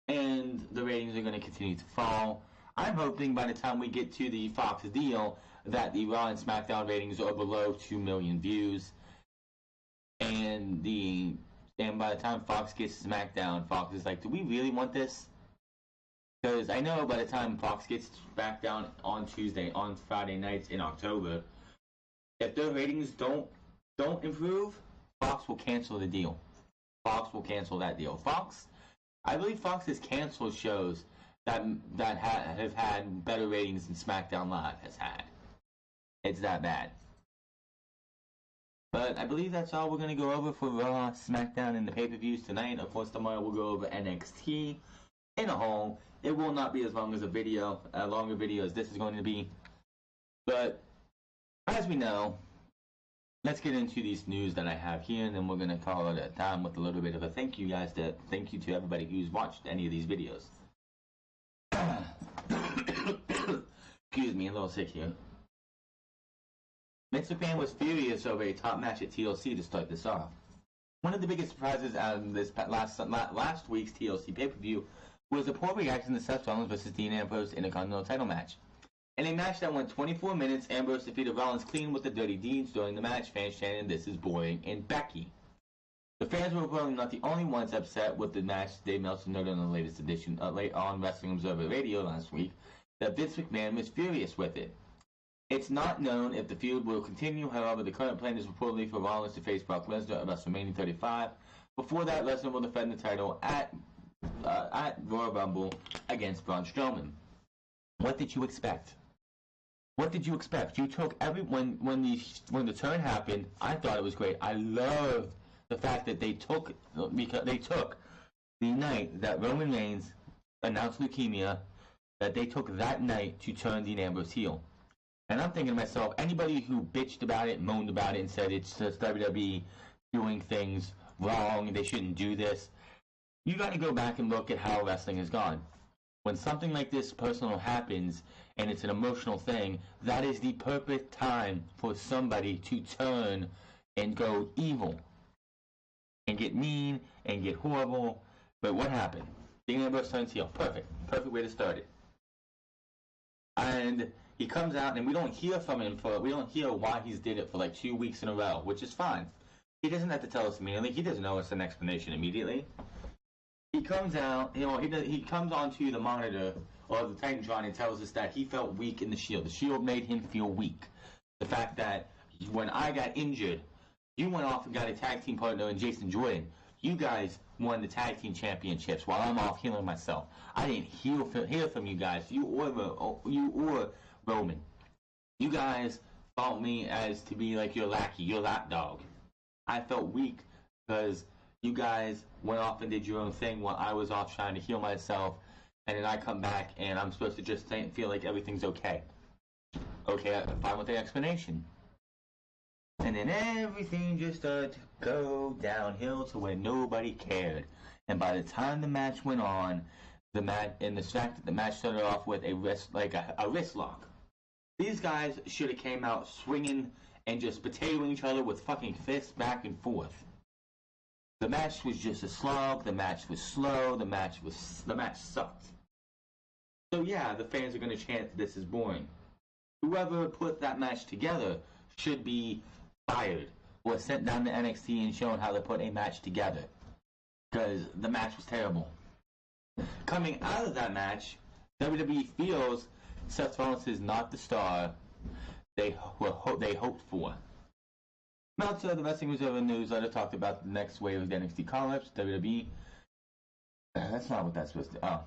And the ratings are going to continue to fall. I'm hoping by the time we get to the Fox deal that the Raw and SmackDown ratings are below 2 million views. And by the time Fox gets SmackDown, Fox is like, do we really want this? Because I know by the time Fox gets SmackDown on Friday nights in October, if their ratings don't improve, Fox will cancel the deal. Fox will cancel that deal. I believe Fox has canceled shows that have had better ratings than SmackDown Live has had. It's that bad. But I believe that's all we're going to go over for Raw, SmackDown, and the pay-per-views tonight. Of course, tomorrow we'll go over NXT in a whole. It will not be as long as a longer video as this is going to be. But as we know, let's get into these news that I have here, and then we're going to call it a time with a little bit of a thank you to everybody who's watched any of these videos. Excuse me, a little sick here. Vince McMahon was furious over a top match at TLC to start this off. One of the biggest surprises out of this last week's TLC pay-per-view was the poor reaction to Seth Rollins vs. Dean Ambrose Intercontinental title match. In a match that went 24 minutes, Ambrose defeated Rollins clean with the dirty deeds. During the match, fans chanted, "This is boring," and Becky. The fans were probably not the only ones upset with the match. Dave Meltzer noted on the latest edition on Wrestling Observer Radio last week that Vince McMahon was furious with it. It's not known if the feud will continue. However, the current plan is reportedly for Rollins to face Brock Lesnar at WrestleMania 35. Before that, Lesnar will defend the title at Royal Rumble against Braun Strowman. What did you expect? What did you expect? You took when the turn happened. I thought it was great. I loved the fact that they took the night that Roman Reigns announced leukemia, that they took that night to turn Dean Ambrose heel. And I'm thinking to myself, anybody who bitched about it, moaned about it, and said it's just WWE doing things wrong, they shouldn't do this, you got to go back and look at how wrestling has gone. When something like this personal happens and it's an emotional thing, that is the perfect time for somebody to turn and go evil and get mean and get horrible. But what happened? Dean Ambrose turns heel. Perfect way to start it. And he comes out, and we don't hear from him we don't hear why he's did it for like 2 weeks in a row, which is fine. He doesn't have to tell us immediately. He doesn't know us an explanation immediately. He comes out, he comes onto the monitor or the Titantron and tells us that he felt weak in the Shield. The Shield made him feel weak. The fact that when I got injured, you went off and got a tag team partner in Jason Jordan. You guys won the tag team championships while I'm off healing myself. I didn't hear from you guys. You or Roman. You guys thought me as to be like your lackey, your lapdog. I felt weak because you guys went off and did your own thing while I was off trying to heal myself, and then I come back and I'm supposed to just feel like everything's okay. Okay, I'm fine with the explanation. And then everything just started to go downhill to where nobody cared. And by the time the match went on, the fact that the match started off with a wrist lock. These guys should have came out swinging and just potatoing each other with fucking fists back and forth. The match was just a slog. The match was slow. The match sucked. So yeah, the fans are going to chant this is boring. Whoever put that match together should be fired or sent down to NXT and shown how to put a match together, because the match was terrible. Coming out of that match, WWE feels Seth Rollins is not the star they hoped for. Meltzer, the Wrestling Observer newsletter, talked about the next wave of NXT call-ups. WWE. That's not what that's supposed to.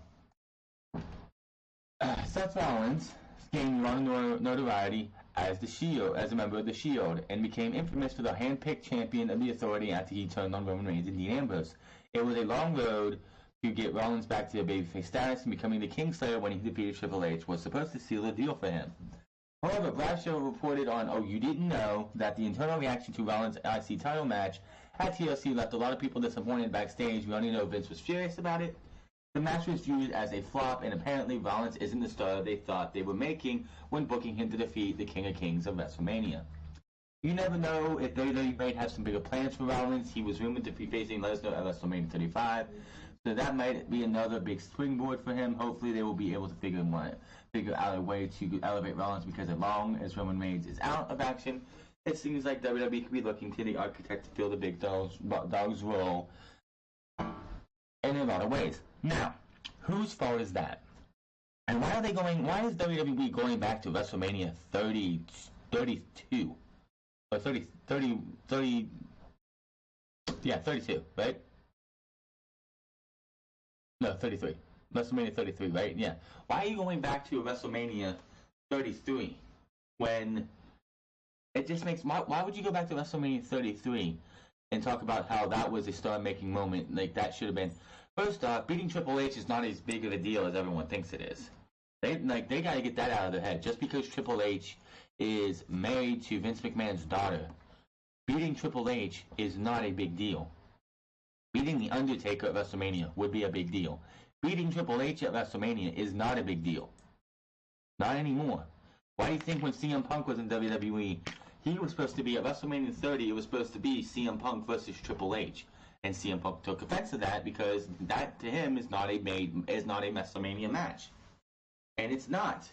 Seth Rollins gained notoriety as the Shield, as a member of the Shield, and became infamous for the hand-picked champion of the Authority after he turned on Roman Reigns and Dean Ambrose. It was a long road to get Rollins back to a babyface status, and becoming the Kingslayer when he defeated Triple H was supposed to seal the deal for him. However, Bradshaw reported on Oh You Didn't Know that the internal reaction to Rollins' IC title match at TLC left a lot of people disappointed backstage. We only know Vince was furious about it. The match was viewed as a flop, and apparently Rollins isn't the star they thought they were making when booking him to defeat the King of Kings of WrestleMania. You never know if WWE might have some bigger plans for Rollins. He was rumored to be facing Lesnar at WrestleMania 35, so that might be another big springboard for him. Hopefully they will be able to figure out a way to elevate Rollins, because as long as Roman Reigns is out of action, it seems like WWE could be looking to the architect to fill the big dog's role in a lot of ways. Now, whose fault is that? And why is WWE going back to WrestleMania 32? Or 30, Yeah, 32, right? No, 33. WrestleMania 33, right? Yeah. Why are you going back to WrestleMania 33 when it just makes... Why would you go back to WrestleMania 33 and talk about how that was a star-making moment? Like, that should have been... First off, beating Triple H is not as big of a deal as everyone thinks it is. They got to get that out of their head. Just because Triple H is married to Vince McMahon's daughter, beating Triple H is not a big deal. Beating The Undertaker at WrestleMania would be a big deal. Beating Triple H at WrestleMania is not a big deal. Not anymore. Why do you think when CM Punk was in WWE, he was supposed to be at WrestleMania 30, it was supposed to be CM Punk versus Triple H. And CM Punk took offense to that because that to him is not a WrestleMania match. And it's not.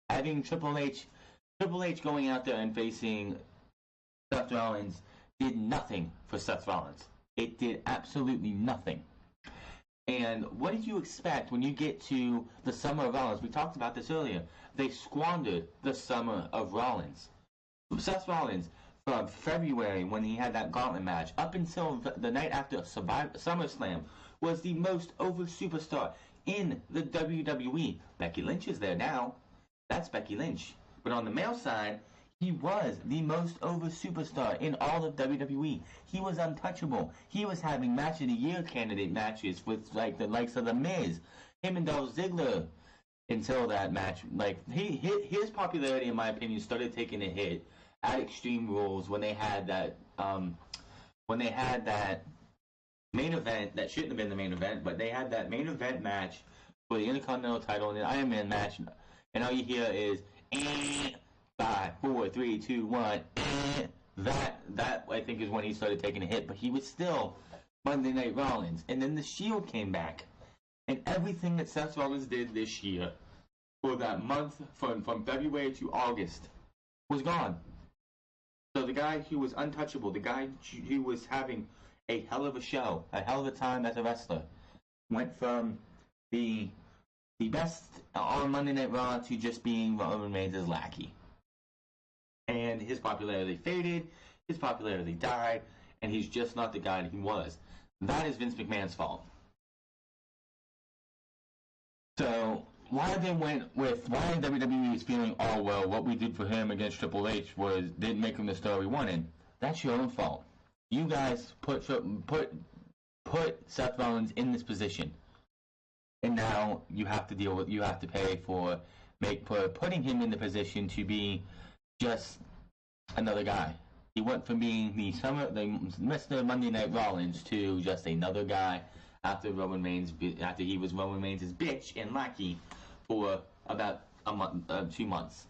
Having Triple H going out there and facing Seth Rollins did nothing for Seth Rollins. It did absolutely nothing. And what did you expect when you get to the Summer of Rollins? We talked about this earlier. They squandered the Summer of Rollins. Seth Rollins, from February when he had that gauntlet match up until the night after SummerSlam, was the most over superstar in the WWE. Becky Lynch is there now. That's Becky Lynch. But on the male side, he was the most over superstar in all of WWE. He was untouchable. He was having match of the year candidate matches with like the likes of The Miz, him and Dolph Ziggler. Until that match, like his popularity, in my opinion, started taking a hit at Extreme Rules when they had that main event that shouldn't have been the main event, but they had that main event match for the Intercontinental title and the Iron Man match, and all you hear is 5, 4, 3, 2, 1. That I think is when he started taking a hit, but he was still Monday Night Rollins, and then the Shield came back. And everything that Seth Rollins did this year for that month from February to August was gone. So the guy who was untouchable, the guy who was having a hell of a show, a hell of a time as a wrestler, went from the best on Monday Night Raw to just being Roman Reigns' lackey. And his popularity faded, his popularity died, and he's just not the guy that he was. That is Vince McMahon's fault. So why WWE is feeling, oh well, what we did for him against Triple H didn't make him the star we wanted. That's your own fault. You guys put Seth Rollins in this position, and now you have to pay for putting him in the position to be just another guy. He went from being the Mr. Monday Night Rollins to just another guy. After he was Roman Reigns' bitch and lackey for about a month, 2 months.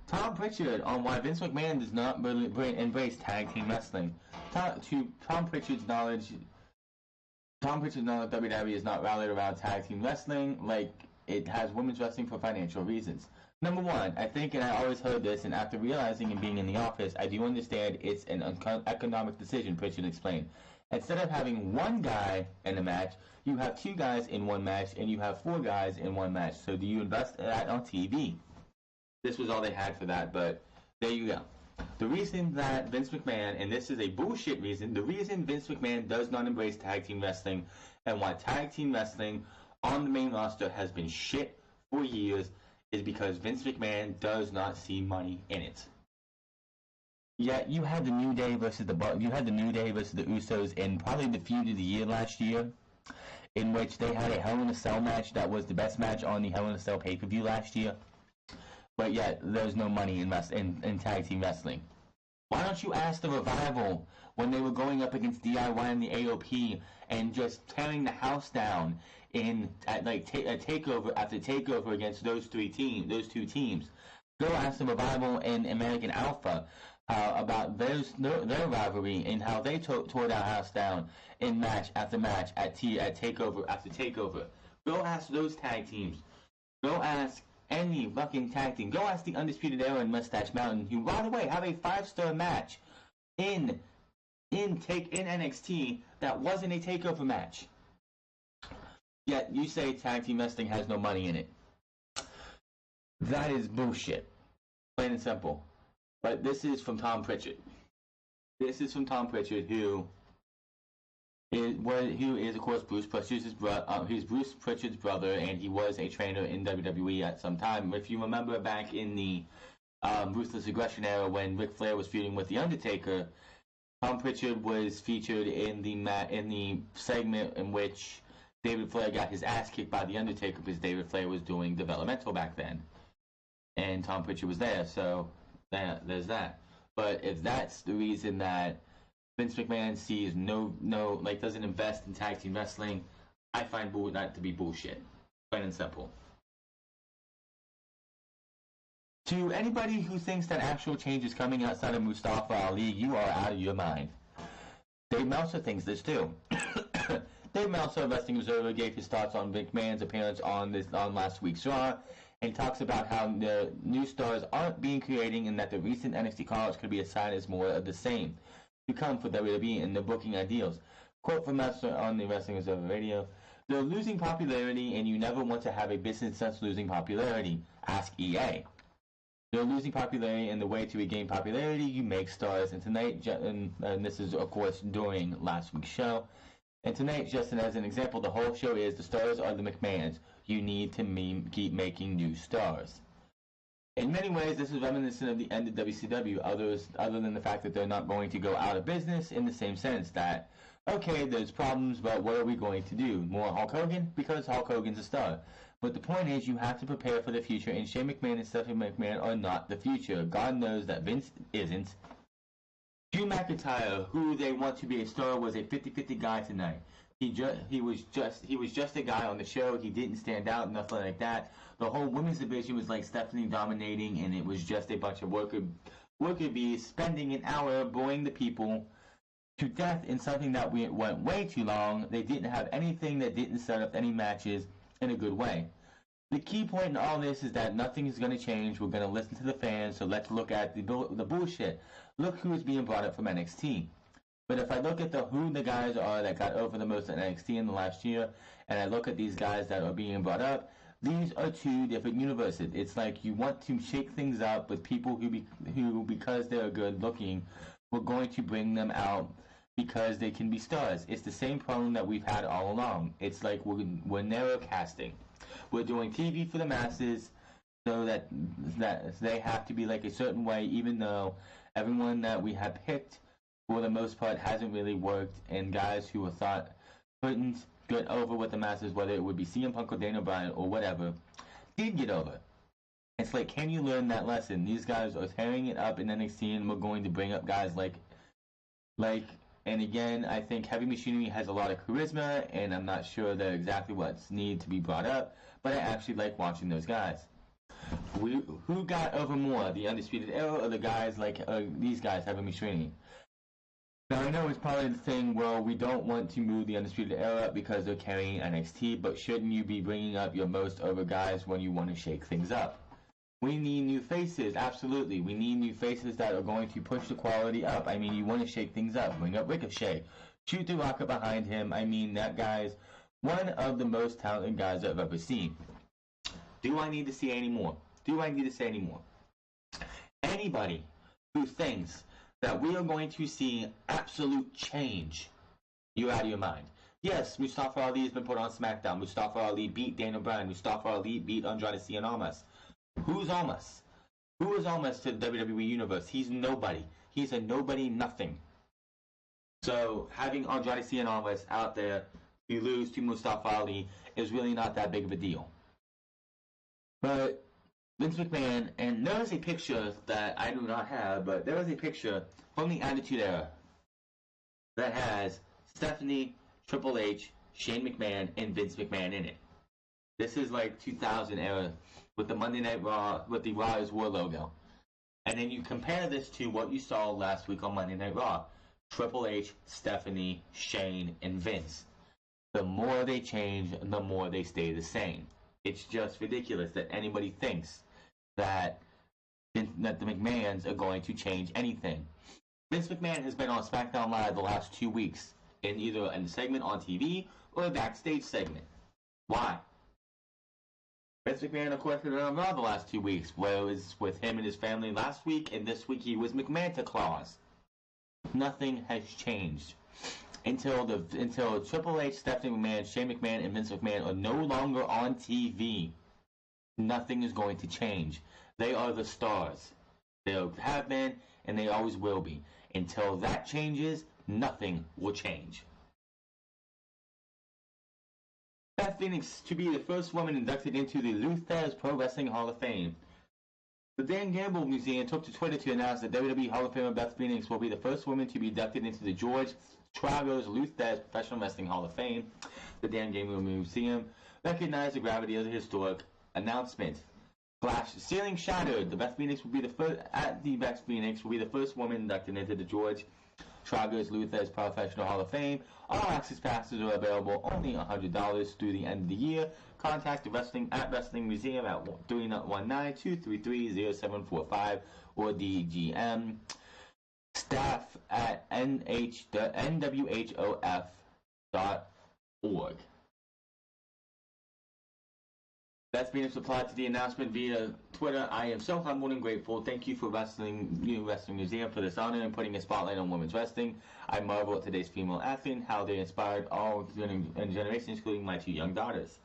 Tom Pritchard on why Vince McMahon does not embrace tag team wrestling. Tom Pritchard's knowledge, WWE is not rallied around tag team wrestling like it has women's wrestling for financial reasons. Number one, I think, and I always heard this, and after realizing and being in the office, I do understand it's an economic decision, Pritchard explained. Instead of having one guy in a match, you have 2 guys in one match, and you have 4 guys in one match. So do you invest that on TV? This was all they had for that, but there you go. The reason that Vince McMahon, and this is a bullshit reason, the reason Vince McMahon does not embrace tag team wrestling and why tag team wrestling on the main roster has been shit for years is because Vince McMahon does not see money in it. Yeah, you had the New Day versus the Usos in probably the feud of the year last year, in which they had a Hell in a Cell match that was the best match on the Hell in a Cell pay-per-view last year. But yet, there's no money in tag team wrestling. Why don't you ask the Revival when they were going up against DIY and the AOP and just tearing the house down at takeover after takeover against those 2 teams? Go ask the Revival and American Alpha about their rivalry and how they tore that house down in match after match at takeover after takeover. Go ask those tag teams. Go ask any fucking tag team. Go ask the Undisputed Era and Mustache Mountain, who, by the way, have a 5-star match in NXT that wasn't a takeover match. Yet you say tag team wrestling has no money in it. That is bullshit. Plain and simple. But this is from Tom Pritchard. This is from Tom Pritchard, who is of course Bruce Pritchard's brother. He's Bruce Pritchard's brother, and he was a trainer in WWE at some time. If you remember back in the Ruthless Aggression era, when Ric Flair was feuding with the Undertaker, Tom Pritchard was featured in the segment in which David Flair got his ass kicked by the Undertaker because David Flair was doing developmental back then, and Tom Pritchard was there. So there's that. But if that's the reason that Vince McMahon sees doesn't invest in tag team wrestling, I find that to be bullshit. Plain and simple. To anybody who thinks that actual change is coming outside of Mustafa Ali, you are out of your mind. Dave Meltzer thinks this too. Dave Meltzer, Wrestling Observer, gave his thoughts on McMahon's appearance on last week's Raw, and talks about how the new stars aren't being created and that the recent NXT call-outs could be a sign as more of the same to come for WWE and the booking ideals. Quote from Meltzer on the Wrestling Observer Radio: "They're losing popularity, and you never want to have a business that's losing popularity. Ask EA. They're losing popularity, and the way to regain popularity, you make stars. And tonight, and this is, of course, during last week's show, and tonight, just as an example, the whole show is the stars are the McMahons. You need to keep making new stars." In many ways, this is reminiscent of the end of WCW, other than the fact that they're not going to go out of business, in the same sense that, okay, there's problems, but what are we going to do? More Hulk Hogan? Because Hulk Hogan's a star. But the point is, you have to prepare for the future, and Shane McMahon and Stephanie McMahon are not the future. God knows that Vince isn't. Drew McIntyre, who they want to be a star, was a 50-50 guy tonight. He was just a guy on the show. He didn't stand out, nothing like that. The whole women's division was like Stephanie dominating, and it was just a bunch of worker bees spending an hour boring the people to death in something that went way too long. They didn't have anything that didn't set up any matches in a good way. The key point in all this is that nothing is going to change. We're going to listen to the fans, so let's look at the bullshit. Look who is being brought up from NXT. But if I look at who the guys are that got over the most in NXT in the last year, and I look at these guys that are being brought up, these are two different universes. It's like you want to shake things up with people who because they're good looking, we're going to bring them out because they can be stars. It's the same problem that we've had all along. It's like we're narrow casting. We're doing TV for the masses, so that they have to be like a certain way, even though everyone that we have picked for the most part hasn't really worked, and guys who were thought couldn't get over with the masses, whether it would be CM Punk or Daniel Bryan or whatever, did get over. It's like, can you learn that lesson? These guys are tearing it up in NXT, and we're going to bring up guys like, and again, I think Heavy Machinery has a lot of charisma, and I'm not sure they're exactly what's need to be brought up, but I actually like watching those guys. Who got over more, the Undisputed Era or the guys like these guys, Heavy Machinery? Now, I know it's probably the thing, well, we don't want to move the Undisputed Era because they're carrying NXT, but shouldn't you be bringing up your most over guys when you want to shake things up? We need new faces, absolutely. We need new faces that are going to push the quality up. I mean, you want to shake things up. Bring up Ricochet. Shoot the rocket behind him. I mean, that guy's one of the most talented guys I've ever seen. Do I need to see any more? Do I need to say any more? Anybody who thinks that we are going to see absolute change, you're out of your mind. Yes, Mustafa Ali has been put on SmackDown. Mustafa Ali beat Daniel Bryan. Mustafa Ali beat Andrade Cien Almas. Who's Almas? Who is Almas to the WWE Universe? He's nobody. He's a nobody nothing. So having Andrade Cien Almas out there, you lose to Mustafa Ali, is really not that big of a deal. But Vince McMahon, and there is a picture that I do not have, but there is a picture from the Attitude Era that has Stephanie, Triple H, Shane McMahon, and Vince McMahon in it. This is like 2000 era with the Monday Night Raw, with the Raw is War logo. And then you compare this to what you saw last week on Monday Night Raw. Triple H, Stephanie, Shane, and Vince. The more they change, the more they stay the same. It's just ridiculous that anybody thinks that the McMahons are going to change anything. Vince McMahon has been on SmackDown Live the last 2 weeks in either a segment on TV or a backstage segment. Why? Vince McMahon, of course, has been on Raw the last 2 weeks, where it was with him and his family last week, and this week he was McMahon Claus. Nothing has changed. Until Triple H, Stephanie McMahon, Shane McMahon, and Vince McMahon are no longer on TV, nothing is going to change. They are the stars. They have been, and they always will be. Until that changes, nothing will change. Beth Phoenix to be the first woman inducted into the THIS Pro Wrestling Hall of Fame. The Dan Gamble Museum took to Twitter to announce that WWE Hall of Famer Beth Phoenix will be the first woman to be inducted into the George Tragos THIS Professional Wrestling Hall of Fame. The Dan Gamble Museum recognized the gravity of the historic announcement. Glass ceiling shattered. Beth Phoenix will be the first woman inducted into the George Tragos THIS Professional Hall of Fame. All access passes are available only $100 through the end of the year. Contact the Wrestling Museum at 319-233-0745 or DGM staff at nwhof.org. Beth Phoenix replied to the announcement via Twitter. I am so humbled and grateful. Thank you for Wrestling Museum for this honor and putting a spotlight on women's wrestling. I marvel at today's female athlete, how they inspired all generations, including my 2 young daughters.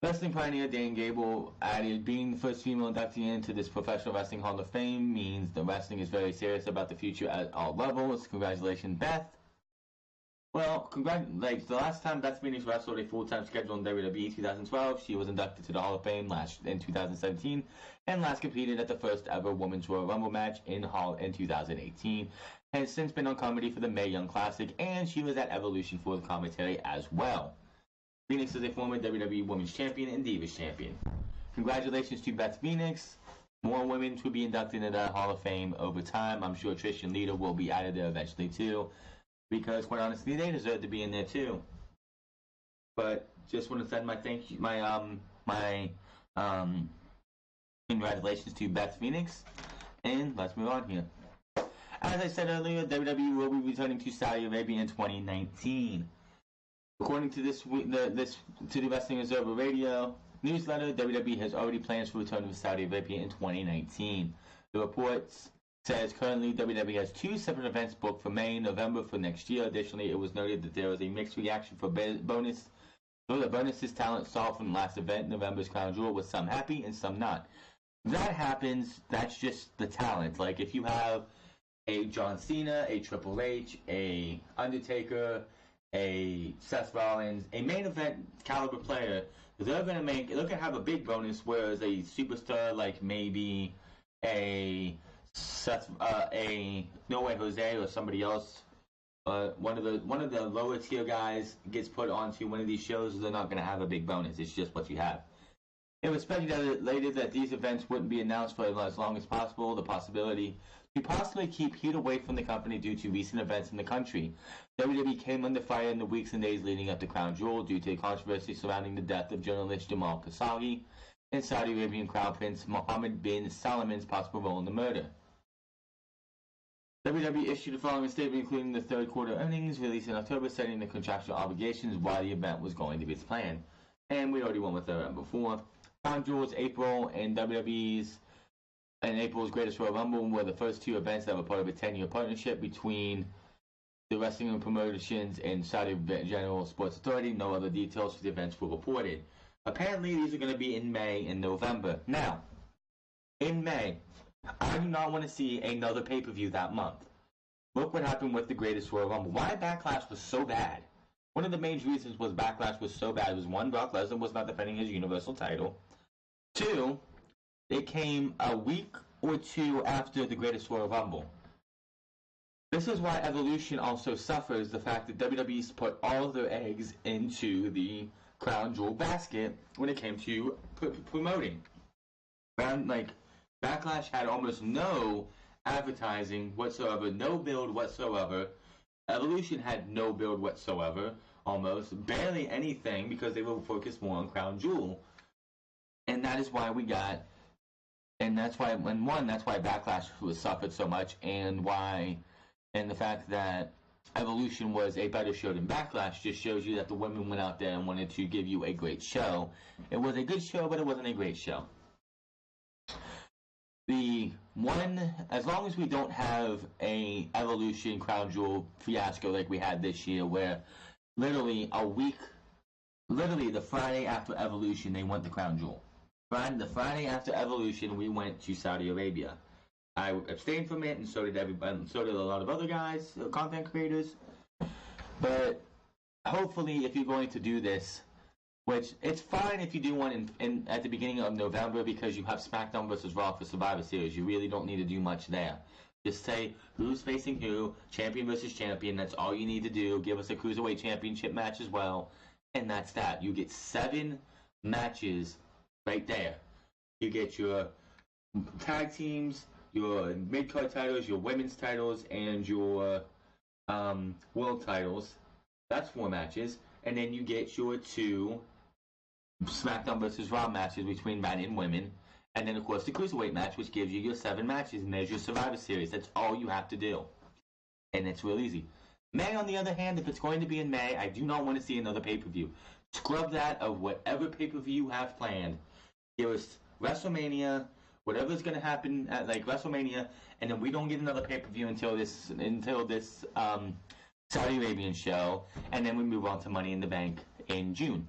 Wrestling pioneer Dan Gable added, being the first female inductee into this Professional Wrestling Hall of Fame means the wrestling is very serious about the future at all levels. Congratulations, Beth. Well, the last time Beth Phoenix wrestled a full-time schedule in WWE 2012, she was inducted to the Hall of Fame in 2017, and last competed at the first ever Women's Royal Rumble match in 2018. Has since been on comedy for the Mae Young Classic, and she was at Evolution for the commentary as well. Phoenix is a former WWE Women's Champion and Divas Champion. Congratulations to Beth Phoenix. More women will be inducted into the Hall of Fame over time. I'm sure Trish and Lita will be added there eventually too, because quite honestly, they deserve to be in there too. But just want to send my congratulations to Beth Phoenix, and let's move on here. As I said earlier, WWE will be returning to Saudi Arabia in 2019. According to the Wrestling Observer Radio newsletter, WWE has already plans for return to Saudi Arabia in 2019. The report says currently WWE has 2 separate events booked for May and November for next year. Additionally, it was noted that there was a mixed reaction for Bonus's talent saw from the last event, November's Crown Jewel, with some happy and some not. That happens. That's just the talent. Like if you have a John Cena, a Triple H, a Undertaker, a Seth Rollins, a main event caliber player, they're gonna have a big bonus. Whereas a superstar like maybe a No Way Jose or somebody else, one of the lower tier guys gets put onto one of these shows, they're not gonna have a big bonus. It's just what you have. It was speculated that these events wouldn't be announced for as long as possible. The possibility to possibly keep heat away from the company due to recent events in the country. WWE came under fire in the weeks and days leading up to Crown Jewel due to controversy surrounding the death of journalist Jamal Khashoggi and Saudi Arabian Crown Prince Mohammed bin Salman's possible role in the murder. WWE issued the following statement, including the third quarter earnings released in October, setting the contractual obligations why the event was going to be planned. And we already went with that before. Crown Jewel's April and WWE's and April's Greatest Royal Rumble were the first 2 events that were part of a 10-year partnership between the Wrestling Promotions and Saudi General Sports Authority. No other details for the events were reported. Apparently, these are going to be in May and November. Now, in May, I do not want to see another pay-per-view that month. Look what happened with the Greatest Royal Rumble. Why Backlash was so bad. One of the main reasons was Backlash was so bad was 1, Brock Lesnar was not defending his Universal title. 2, it came a week or 2 after the Greatest Royal Rumble. This is why Evolution also suffers the fact that WWE's put all of their eggs into the Crown Jewel basket when it came to promoting. Backlash had almost no advertising whatsoever, no build whatsoever. Evolution had no build whatsoever, almost barely anything, because they were focused more on Crown Jewel. And that is why that's why Backlash was suffered so much, and the fact that Evolution was a better show than Backlash just shows you that the women went out there and wanted to give you a great show. It was a good show, but it wasn't a great show. The as long as we don't have a Evolution Crown Jewel fiasco like we had this year, where literally the Friday after Evolution, they won the Crown Jewel. The Friday after Evolution, we went to Saudi Arabia. I abstained from it, and so did everybody. So did a lot of other guys, content creators. But hopefully, if you're going to do this, which it's fine if you do one at the beginning of November because you have SmackDown versus Raw for Survivor Series. You really don't need to do much there. Just say who's facing who, champion versus champion. That's all you need to do. Give us a Cruiserweight Championship match as well. And that's that. You get 7 matches right there. You get your tag teams, your mid-card titles, your women's titles, and your world titles. That's 4 matches. And then you get your 2 SmackDown versus Raw matches between men and women. And then, of course, the Cruiserweight match, which gives you your 7 matches. And there's your Survivor Series. That's all you have to do. And it's real easy. May, on the other hand, if it's going to be in May, I do not want to see another pay-per-view. Scrub that of whatever pay-per-view you have planned. Give us WrestleMania, whatever's going to happen at like WrestleMania, and then we don't get another pay-per-view until this Saudi Arabian show, and then we move on to Money in the Bank in June.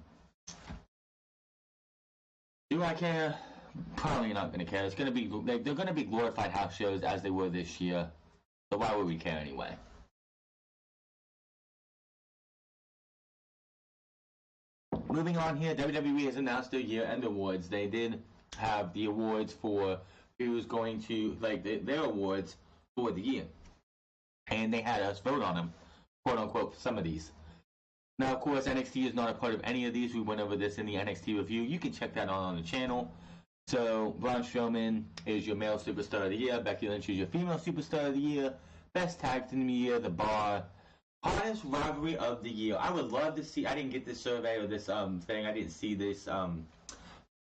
Do I care? Probably not going to care. It's going to be they're going to be glorified house shows as they were this year. So why would we care anyway? Moving on here, WWE has announced their year-end awards. They did have the awards for who's going to, their awards for the year. And they had us vote on them, quote-unquote, for some of these. Now, of course, NXT is not a part of any of these. We went over this in the NXT review. You can check that on the channel. So, Braun Strowman is your male superstar of the year. Becky Lynch is your female superstar of the year. Best tag team of the year, The Bar. Hottest rivalry of the year. I would love to see. I didn't get this survey or this thing. I didn't see this.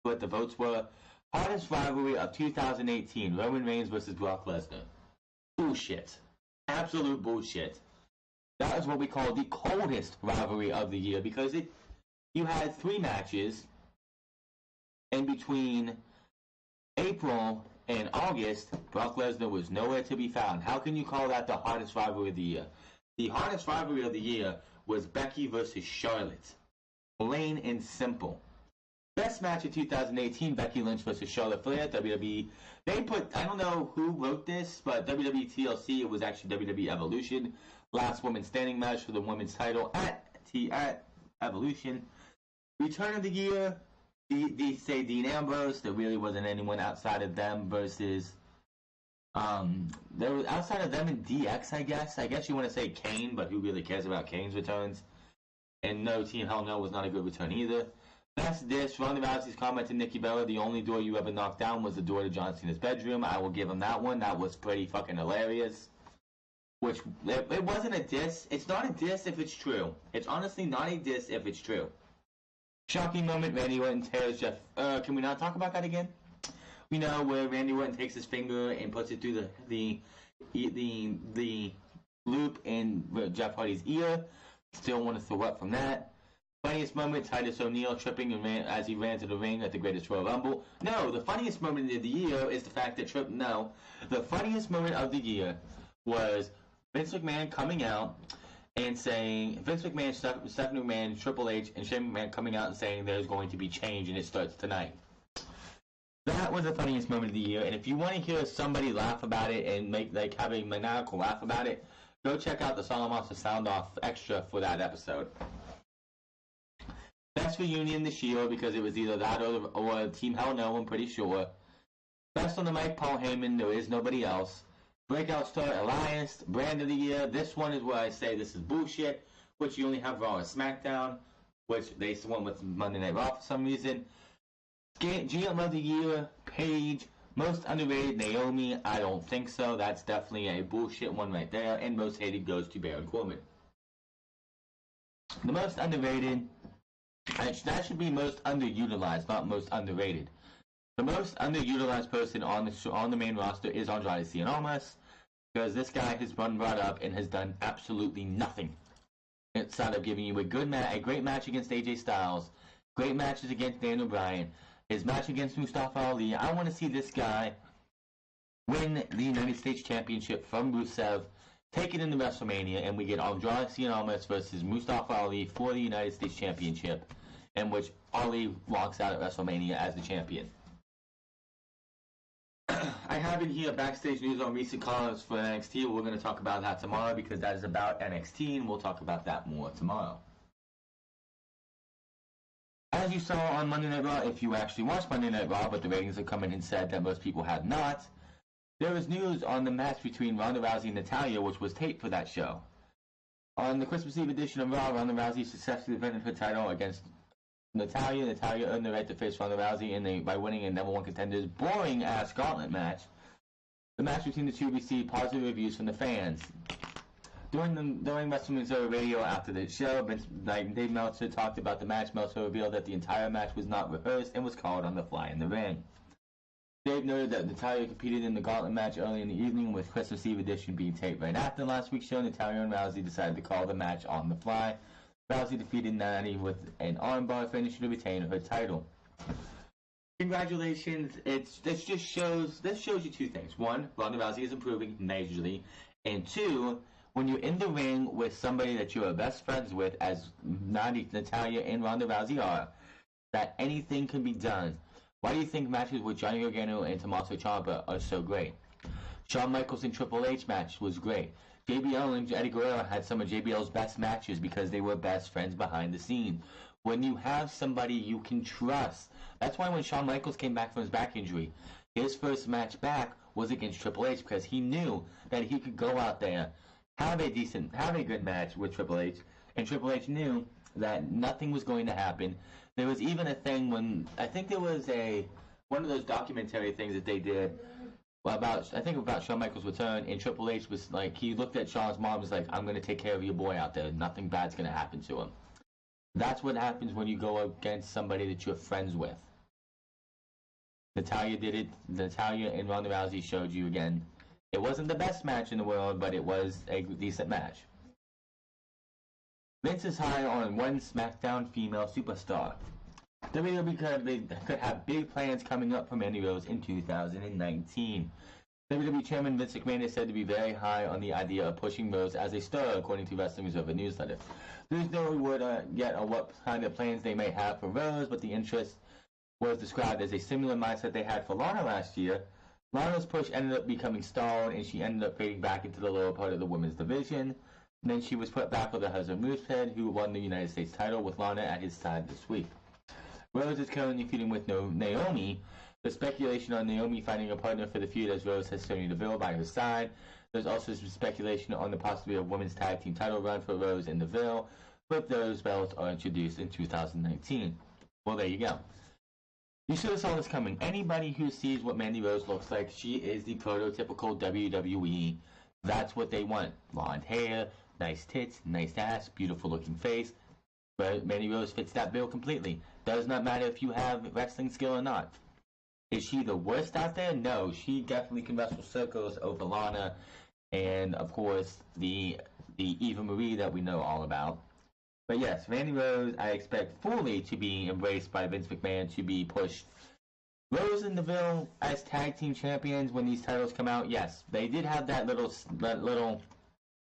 What the votes were. Hottest rivalry of 2018. Roman Reigns versus Brock Lesnar. Bullshit. Absolute bullshit. That is what we call the coldest rivalry of the year because you had 3 matches in between April and August. Brock Lesnar was nowhere to be found. How can you call that the hottest rivalry of the year? The hottest rivalry of the year was Becky versus Charlotte. Plain and simple. Best match of 2018, Becky Lynch versus Charlotte Flair, WWE. They put, I don't know who wrote this, but WWE TLC, it was actually WWE Evolution. Last woman standing match for the women's title at Evolution. Return of the year, they say Dean Ambrose. There really wasn't anyone outside of them versus... there was outside of them in DX, I guess. I guess you want to say Kane, but who really cares about Kane's returns? And no, Team Hell No was not a good return either. Best dish, Ronda Rousey's comment to Nikki Bella, the only door you ever knocked down was the door to John Cena's bedroom. I will give him that one. That was pretty fucking hilarious. Which, it wasn't a diss. It's not a diss if it's true. It's honestly not a diss if it's true. Shocking moment, Randy Orton tears Jeff... can we not talk about that again? We know where Randy Orton takes his finger and puts it through the loop in Jeff Hardy's ear. Still want to throw up from that. Funniest moment, Titus O'Neil tripping as he ran to the ring at the Greatest Royal Rumble. No, the funniest moment of the year is the fact that the funniest moment of the year was Vince McMahon coming out and saying, Vince McMahon, Stephanie McMahon, Triple H, and Shane McMahon coming out and saying there's going to be change and it starts tonight. That was the funniest moment of the year, and if you want to hear somebody laugh about it and have a maniacal laugh about it, go check out the Solemn Monster Sound Off extra for that episode. Best reunion this year because it was either that or Team Hell No, I'm pretty sure. Best on the mic, Paul Heyman, there is nobody else. Breakout star, Elias. Brand of the year, this one is where I say this is bullshit, which you only have Raw and SmackDown, which they went with Monday Night Raw for some reason. GM of the year, Paige. Most underrated, Naomi. I don't think so. That's definitely a bullshit one right there. And most hated goes to Baron Corbin. The most underrated, that should be most underutilized, not most underrated. The most underutilized person on the main roster is Andrade Cien Almas, because this guy has been brought up and has done absolutely nothing outside of giving you a great match against AJ Styles, great matches against Daniel Bryan, his match against Mustafa Ali. I want to see this guy win the United States Championship from Rusev, take it into WrestleMania, and we get Andrade Cien Almas versus Mustafa Ali for the United States Championship, in which Ali walks out at WrestleMania as the champion. I have in here backstage news on recent calls for NXT. We're going to talk about that tomorrow because that is about NXT, and we'll talk about that more tomorrow. As you saw on Monday Night Raw, if you actually watched Monday Night Raw, but the ratings have come in and said that most people have not, there was news on the match between Ronda Rousey and Natalya, which was taped for that show. On the Christmas Eve edition of Raw, Ronda Rousey successfully defended her title against Natalya. Natalya earned the right to face Ronda Rousey by winning a number one contender's boring-ass gauntlet match. The match between the two received positive reviews from the fans. During WrestleMania Observer Radio after the show, Dave Meltzer talked about the match. Meltzer revealed that the entire match was not rehearsed and was called on the fly in the ring. Dave noted that Natalya competed in the gauntlet match early in the evening, with Christmas Eve edition being taped right after last week's show. Natalya and Rousey decided to call the match on the fly. Rousey defeated Natty with an armbar finish to retain her title. Congratulations! This shows you two things. One, Ronda Rousey is improving majorly, and two, when you're in the ring with somebody that you are best friends with, as Natalya and Ronda Rousey are, that anything can be done. Why do you think matches with Johnny Gargano and Tommaso Ciampa are so great? Shawn Michaels and Triple H match was great. JBL and Eddie Guerrero had some of JBL's best matches because they were best friends behind the scenes. When you have somebody you can trust, that's why when Shawn Michaels came back from his back injury, his first match back was against Triple H because he knew that he could go out there, have a good match with Triple H, and Triple H knew that nothing was going to happen. There was even a thing when, I think there was one of those documentary things that they did about Shawn Michaels' return, and Triple H was like, he looked at Shawn's mom and was like, I'm going to take care of your boy out there. Nothing bad's going to happen to him. That's what happens when you go against somebody that you're friends with. Natalya did it. Natalya and Ronda Rousey showed you again. It wasn't the best match in the world, but it was a decent match. Vince is high on one SmackDown female superstar. WWE could have big plans coming up for Mandy Rose in 2019. WWE Chairman Vince McMahon is said to be very high on the idea of pushing Rose as a star, according to Wrestling Observer newsletter. There's no word yet on what kind of plans they may have for Rose, but the interest was described as a similar mindset they had for Lana last year. Lana's push ended up becoming stalled, and she ended up fading back into the lower part of the women's division. And then she was put back with her husband Moosehead, who won the United States title with Lana at his side this week. Rose is currently feuding with Naomi. There's speculation on Naomi finding a partner for the feud as Rose has Sonya Deville by her side. There's also some speculation on the possibility of women's tag team title run for Rose and Deville, but those belts are introduced in 2019. Well, there you go. You should have saw this coming. Anybody who sees what Mandy Rose looks like, she is the prototypical WWE. That's what they want. Blonde hair, nice tits, nice ass, beautiful looking face. But Mandy Rose fits that bill completely. Does not matter if you have wrestling skill or not. Is she the worst out there? No, she definitely can wrestle circles over Lana, and of course the Eva Marie that we know all about. But yes, Mandy Rose, I expect fully to be embraced by Vince McMahon, to be pushed. Rose and Deville as tag team champions when these titles come out. Yes, they did have that little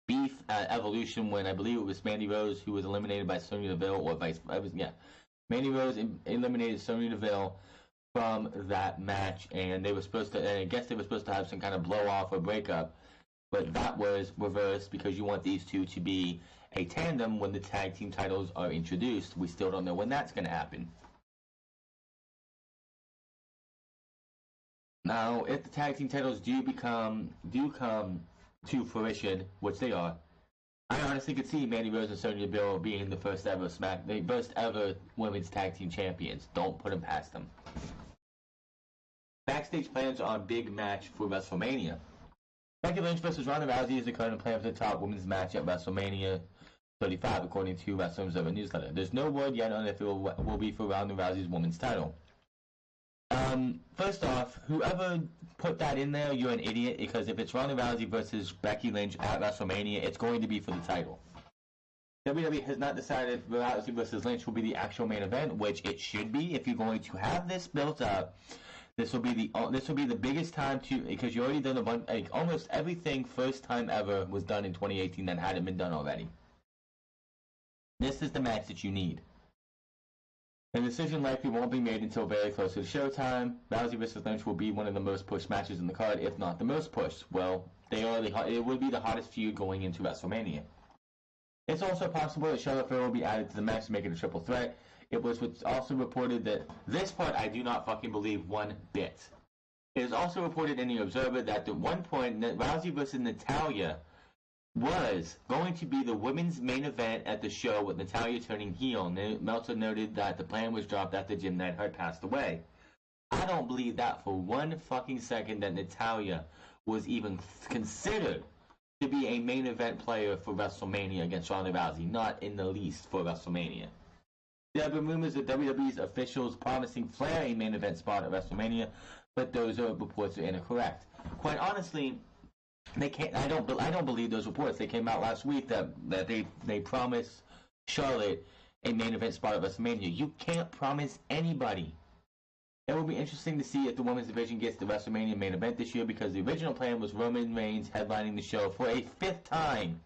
beef evolution when I believe it was Mandy Rose who was eliminated by Sonya Deville, or Mandy Rose eliminated Sonya Deville from that match, and they were supposed to. And I guess they were supposed to have some kind of blow off or breakup, but that was reversed because you want these two to be a tandem when the tag team titles are introduced. We still don't know when that's going to happen. Now, if the tag team titles do come to fruition, which they are, I honestly could see Mandy Rose and Sonya Deville being the first ever women's tag team champions. Don't put them past them. Backstage plans on big match for WrestleMania. Becky Lynch versus Ronda Rousey is the current plan for the top women's match at WrestleMania 35, according to Wrestling Observer newsletter. There's no word yet on if it will be for Ronda Rousey's women's title. First off, whoever put that in there, you're an idiot, because if it's Ronda Rousey versus Becky Lynch at WrestleMania, it's going to be for the title. WWE has not decided if Rousey versus Lynch will be the actual main event, which it should be if you're going to have this built up This will be the biggest time to, because you already done a bunch, like almost everything first time ever was done in 2018 that hadn't been done already. This is the match that you need. The decision likely won't be made until very close to the showtime. Rousey vs. Lynch will be one of the most pushed matches in the card, if not the most pushed. Well, it would be the hottest feud going into WrestleMania. It's also possible that Charlotte Flair will be added to the match to make it a triple threat. It was also reported that this part I do not fucking believe one bit. It is also reported in the Observer that at one point Rousey vs. Natalya was going to be the women's main event at the show with Natalya turning heel. Meltzer noted that the plan was dropped after Jim Neidhart passed away. I don't believe that for one fucking second that Natalya was even considered to be a main event player for WrestleMania against Ronda Rousey. Not in the least for WrestleMania. There have been rumors of WWE's officials promising Flair a main event spot at WrestleMania, but those reports are incorrect. Quite honestly, they can't. I don't believe those reports. They came out last week that they promised Charlotte a main event spot at WrestleMania. You can't promise anybody. It will be interesting to see if the women's division gets the WrestleMania main event this year, because the original plan was Roman Reigns headlining the show for a 5th time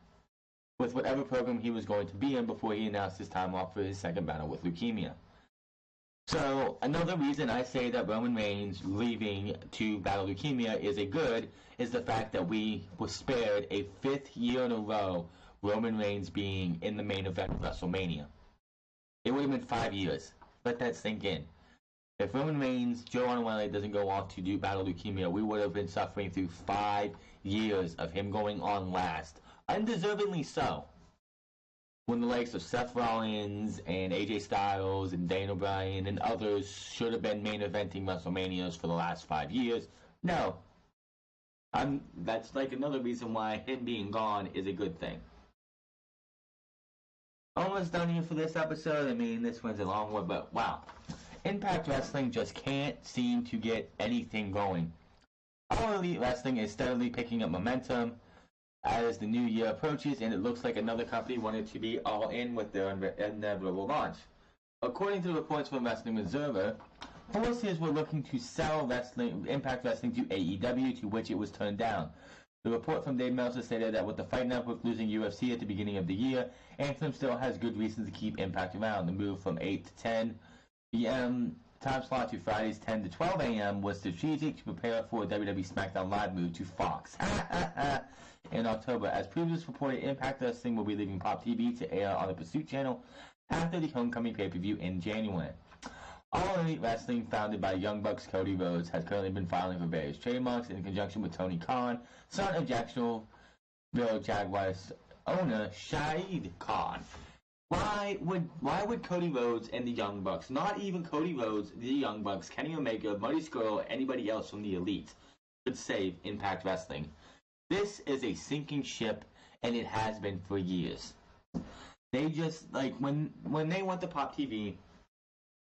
with whatever program he was going to be in before he announced his time off for his second battle with leukemia. So another reason I say that Roman Reigns leaving to battle leukemia is the fact that we were spared a 5th year in a row Roman Reigns being in the main event of WrestleMania. It would have been 5 years. Let that sink in. If Roman Reigns, Joe Onnowale doesn't go on to do battle leukemia, we would have been suffering through 5 years of him going on last. Undeservingly so. When the likes of Seth Rollins and AJ Styles and Daniel Bryan and others should have been main eventing WrestleManias for the last 5 years. No. That's like another reason why him being gone is a good thing. Almost done here for this episode. I mean, this one's a long one, but wow. Impact Wrestling just can't seem to get anything going. All Elite Wrestling is steadily picking up momentum as the new year approaches, and it looks like another company wanted to be all in with their inevitable launch. According to reports from Wrestling Observer, forces were looking to sell Impact Wrestling to AEW, to which it was turned down. The report from Dave Meltzer stated that with the Fight Network losing UFC at the beginning of the year, Anthem still has good reasons to keep Impact around. The move from 8 to 10 p.m. time slot to Fridays 10 to 12 a.m. was strategic to prepare for a WWE SmackDown Live move to Fox. In October, as previously reported, Impact Wrestling will be leaving Pop TV to air on the Pursuit channel after the Homecoming pay-per-view in January. All Elite Wrestling, founded by Young Bucks Cody Rhodes, has currently been filing for various trademarks in conjunction with Tony Khan, son of Jacksonville Jaguars owner Shahid Khan. Why would Cody Rhodes and the Young Bucks, not even Cody Rhodes, the Young Bucks, Kenny Omega, Marty Scurll, anybody else from the Elite, could save Impact Wrestling? This is a sinking ship, and it has been for years. They just, like, when they went to Pop TV,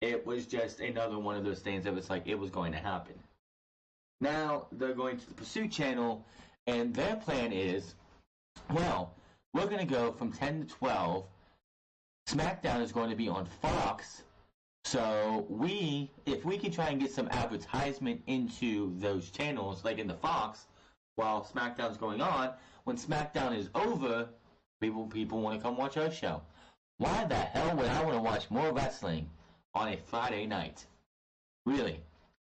it was just another one of those things that was like, it was going to happen. Now, they're going to the Pursuit channel, and their plan is, well, we're going to go from 10 to 12. SmackDown is going to be on Fox, so if we can try and get some advertisement into those channels, like in the Fox, while SmackDown's going on, when SmackDown is over, people want to come watch our show. Why the hell would I want to watch more wrestling on a Friday night? Really,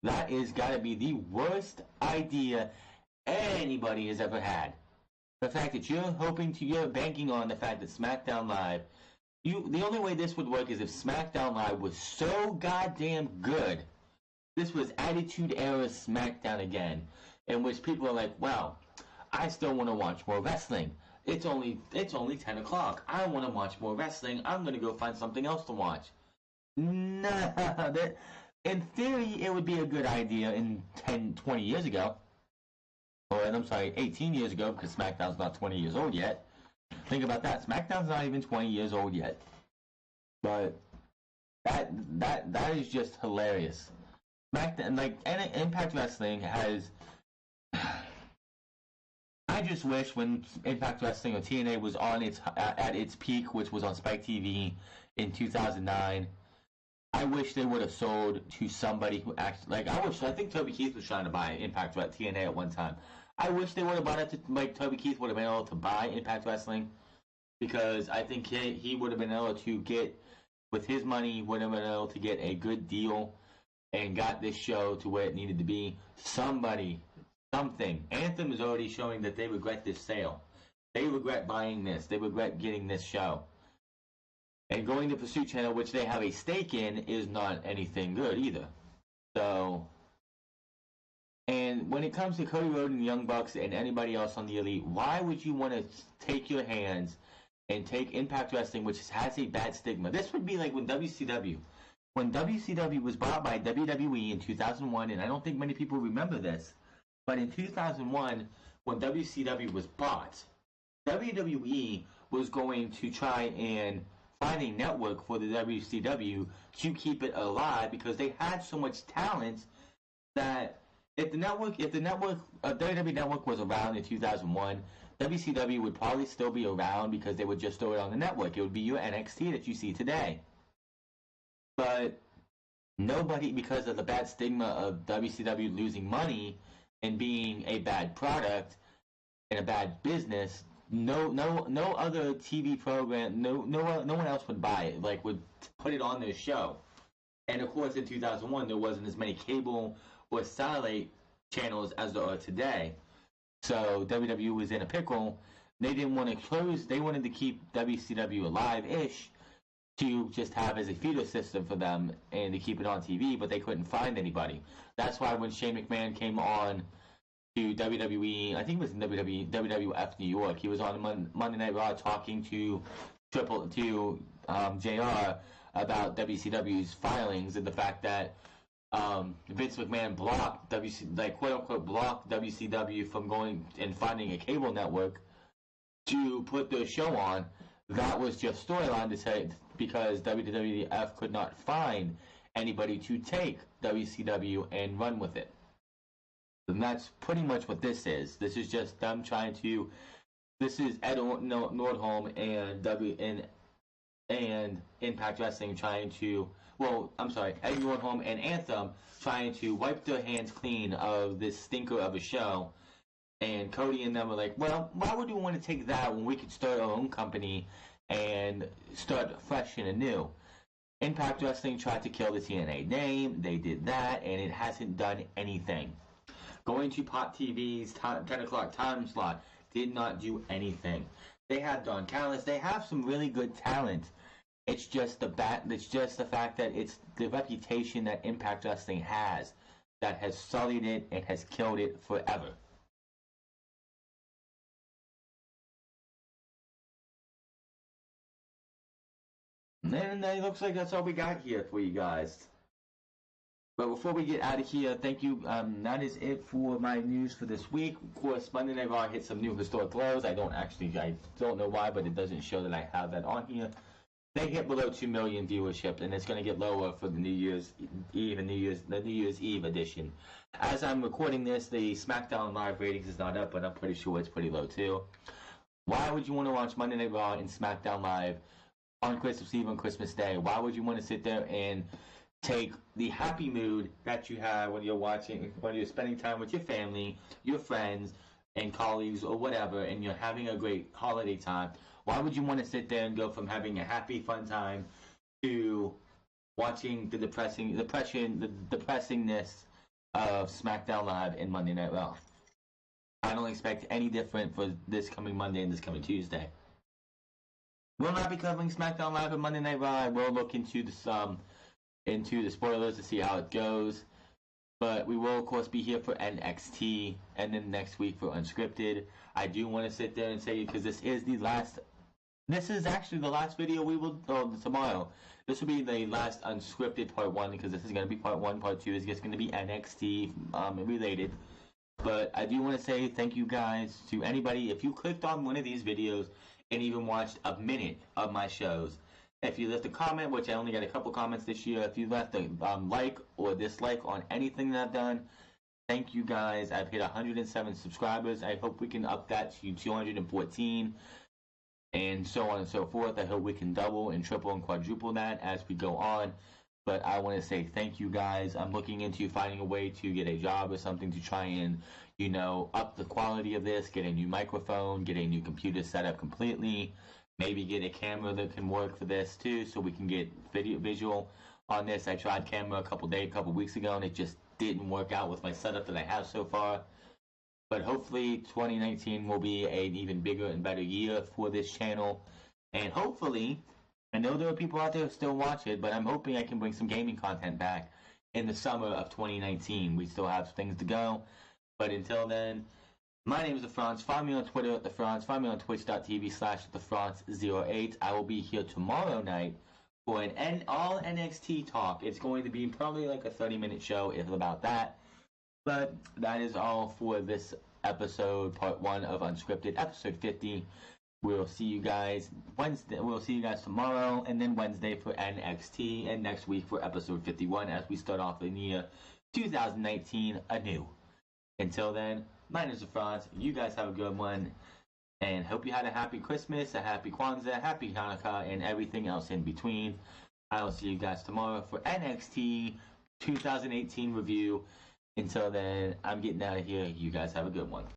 that is got to be the worst idea anybody has ever had. The fact that you're banking on the fact that SmackDown Live, the only way this would work is if SmackDown Live was so goddamn good. This was Attitude Era SmackDown again, in which people are like, wow, I still want to watch more wrestling. It's only 10 o'clock. I want to watch more wrestling. I'm going to go find something else to watch. Nah, in theory, it would be a good idea in 20 years ago. Or, I'm sorry, 18 years ago, because SmackDown's not 20 years old yet. Think about that. SmackDown's not even 20 years old yet. But that is just hilarious. SmackDown, like, Impact Wrestling has... I just wish when Impact Wrestling or TNA was on at its peak, which was on Spike TV in 2009, I wish they would have sold to somebody who actually, like, I think Toby Keith was trying to buy Impact at TNA at one time. I wish they would have bought it to, like, Toby Keith would have been able to buy Impact Wrestling, because I think he would have been able to get, with his money, would have been able to get a good deal and got this show to where it needed to be. Something. Anthem is already showing that they regret this sale. They regret buying this. They regret getting this show. And going to Pursuit Channel, which they have a stake in, is not anything good either. So, and when it comes to Cody Rhodes and the Young Bucks and anybody else on the Elite, why would you want to take your hands and take Impact Wrestling, which has a bad stigma? This would be like when WCW was bought by WWE in 2001, and I don't think many people remember this, but in 2001, when WCW was bought, WWE was going to try and find a network for the WCW to keep it alive, because they had so much talent that if the WWE network was around in 2001, WCW would probably still be around, because they would just throw it on the network. It would be your NXT that you see today. But nobody, because of the bad stigma of WCW losing money and being a bad product and a bad business, no other TV program, no one else would buy it, like would put it on their show. And of course, in 2001, there wasn't as many cable or satellite channels as there are today. So WWE was in a pickle. They didn't want to close. They wanted to keep WCW alive-ish, to just have as a feeder system for them and to keep it on TV, but they couldn't find anybody. That's why when Shane McMahon came on to WWE, I think it was in WWF New York, he was on Monday Night Raw talking to JR about WCW's filings and the fact that Vince McMahon blocked quote unquote blocked WCW from going and finding a cable network to put their show on. That was just storyline to say, because WWF could not find anybody to take WCW and run with it. And that's pretty much what this is. This is just them trying to. This is Ed Nordholm and Impact Wrestling trying to. Well, I'm sorry, Ed Nordholm and Anthem trying to wipe their hands clean of this stinker of a show. And Cody and them were like, well, why would we want to take that when we could start our own company and start fresh and anew? Impact Wrestling tried to kill the TNA name. They did that, and it hasn't done anything. Going to Pop TV's 10 o'clock time slot did not do anything. They have Don Callis. They have some really good talent. It's just the fact that it's the reputation that Impact Wrestling has that has sullied it and has killed it forever. And it looks like that's all we got here for you guys. But before we get out of here, thank you. That is it for my news for this week. Of course, Monday Night Raw hit some new historic lows. I don't know why, but it doesn't show that I have that on here. They hit below 2 million viewership, and it's going to get lower for the New Year's Eve and the New Year's Eve edition. As I'm recording this, the SmackDown Live ratings is not up, but I'm pretty sure it's pretty low too. Why would you want to watch Monday Night Raw and SmackDown Live on Christmas Eve and Christmas Day? Why would you want to sit there and take the happy mood that you have when you're spending time with your family, your friends, and colleagues or whatever, and you're having a great holiday time? Why would you want to sit there and go from having a happy, fun time to watching the depressingness of SmackDown Live and Monday Night Raw? I don't expect any different for this coming Monday and this coming Tuesday. We'll not be covering SmackDown Live and Monday Night Raw. I will look into the spoilers to see how it goes. But we will, of course, be here for NXT and then next week for Unscripted. I do want to sit there and say, because this is actually the last video we will do tomorrow. This will be the last Unscripted part 1, because this is going to be part 1. Part 2 is just going to be NXT related. But I do want to say thank you guys to anybody. If you clicked on one of these videos and even watched a minute of my shows, if you left a comment, which I only got a couple comments this year, if you left a like or dislike on anything that I've done, thank you guys. I've hit 107 subscribers. I hope we can up that to 214 and so on and so forth. I hope we can double and triple and quadruple that as we go on. But I want to say thank you guys. I'm looking into finding a way to get a job or something to try and, up the quality of this, get a new microphone, get a new computer set up completely, maybe get a camera that can work for this too, so we can get visual on this. I tried camera a couple weeks ago, and it just didn't work out with my setup that I have so far. But hopefully 2019 will be an even bigger and better year for this channel. And hopefully, I know there are people out there who still watch it, but I'm hoping I can bring some gaming content back in the summer of 2019. We still have things to go. But until then, my name is The Franz. Find me on Twitter at The Franz. Find me on twitch.tv/TheFranz08. I will be here tomorrow night for an all NXT talk. It's going to be probably like a 30-minute show, if about that. But that is all for this episode, part 1 of Unscripted, episode 50. We'll see you guys Wednesday. We'll see you guys tomorrow, and then Wednesday for NXT, and next week for episode 51 as we start off the year 2019 anew. Until then, my name is Franz. You guys have a good one, and hope you had a happy Christmas, a happy Kwanzaa, happy Hanukkah, and everything else in between. I will see you guys tomorrow for NXT 2018 review. Until then, I'm getting out of here. You guys have a good one.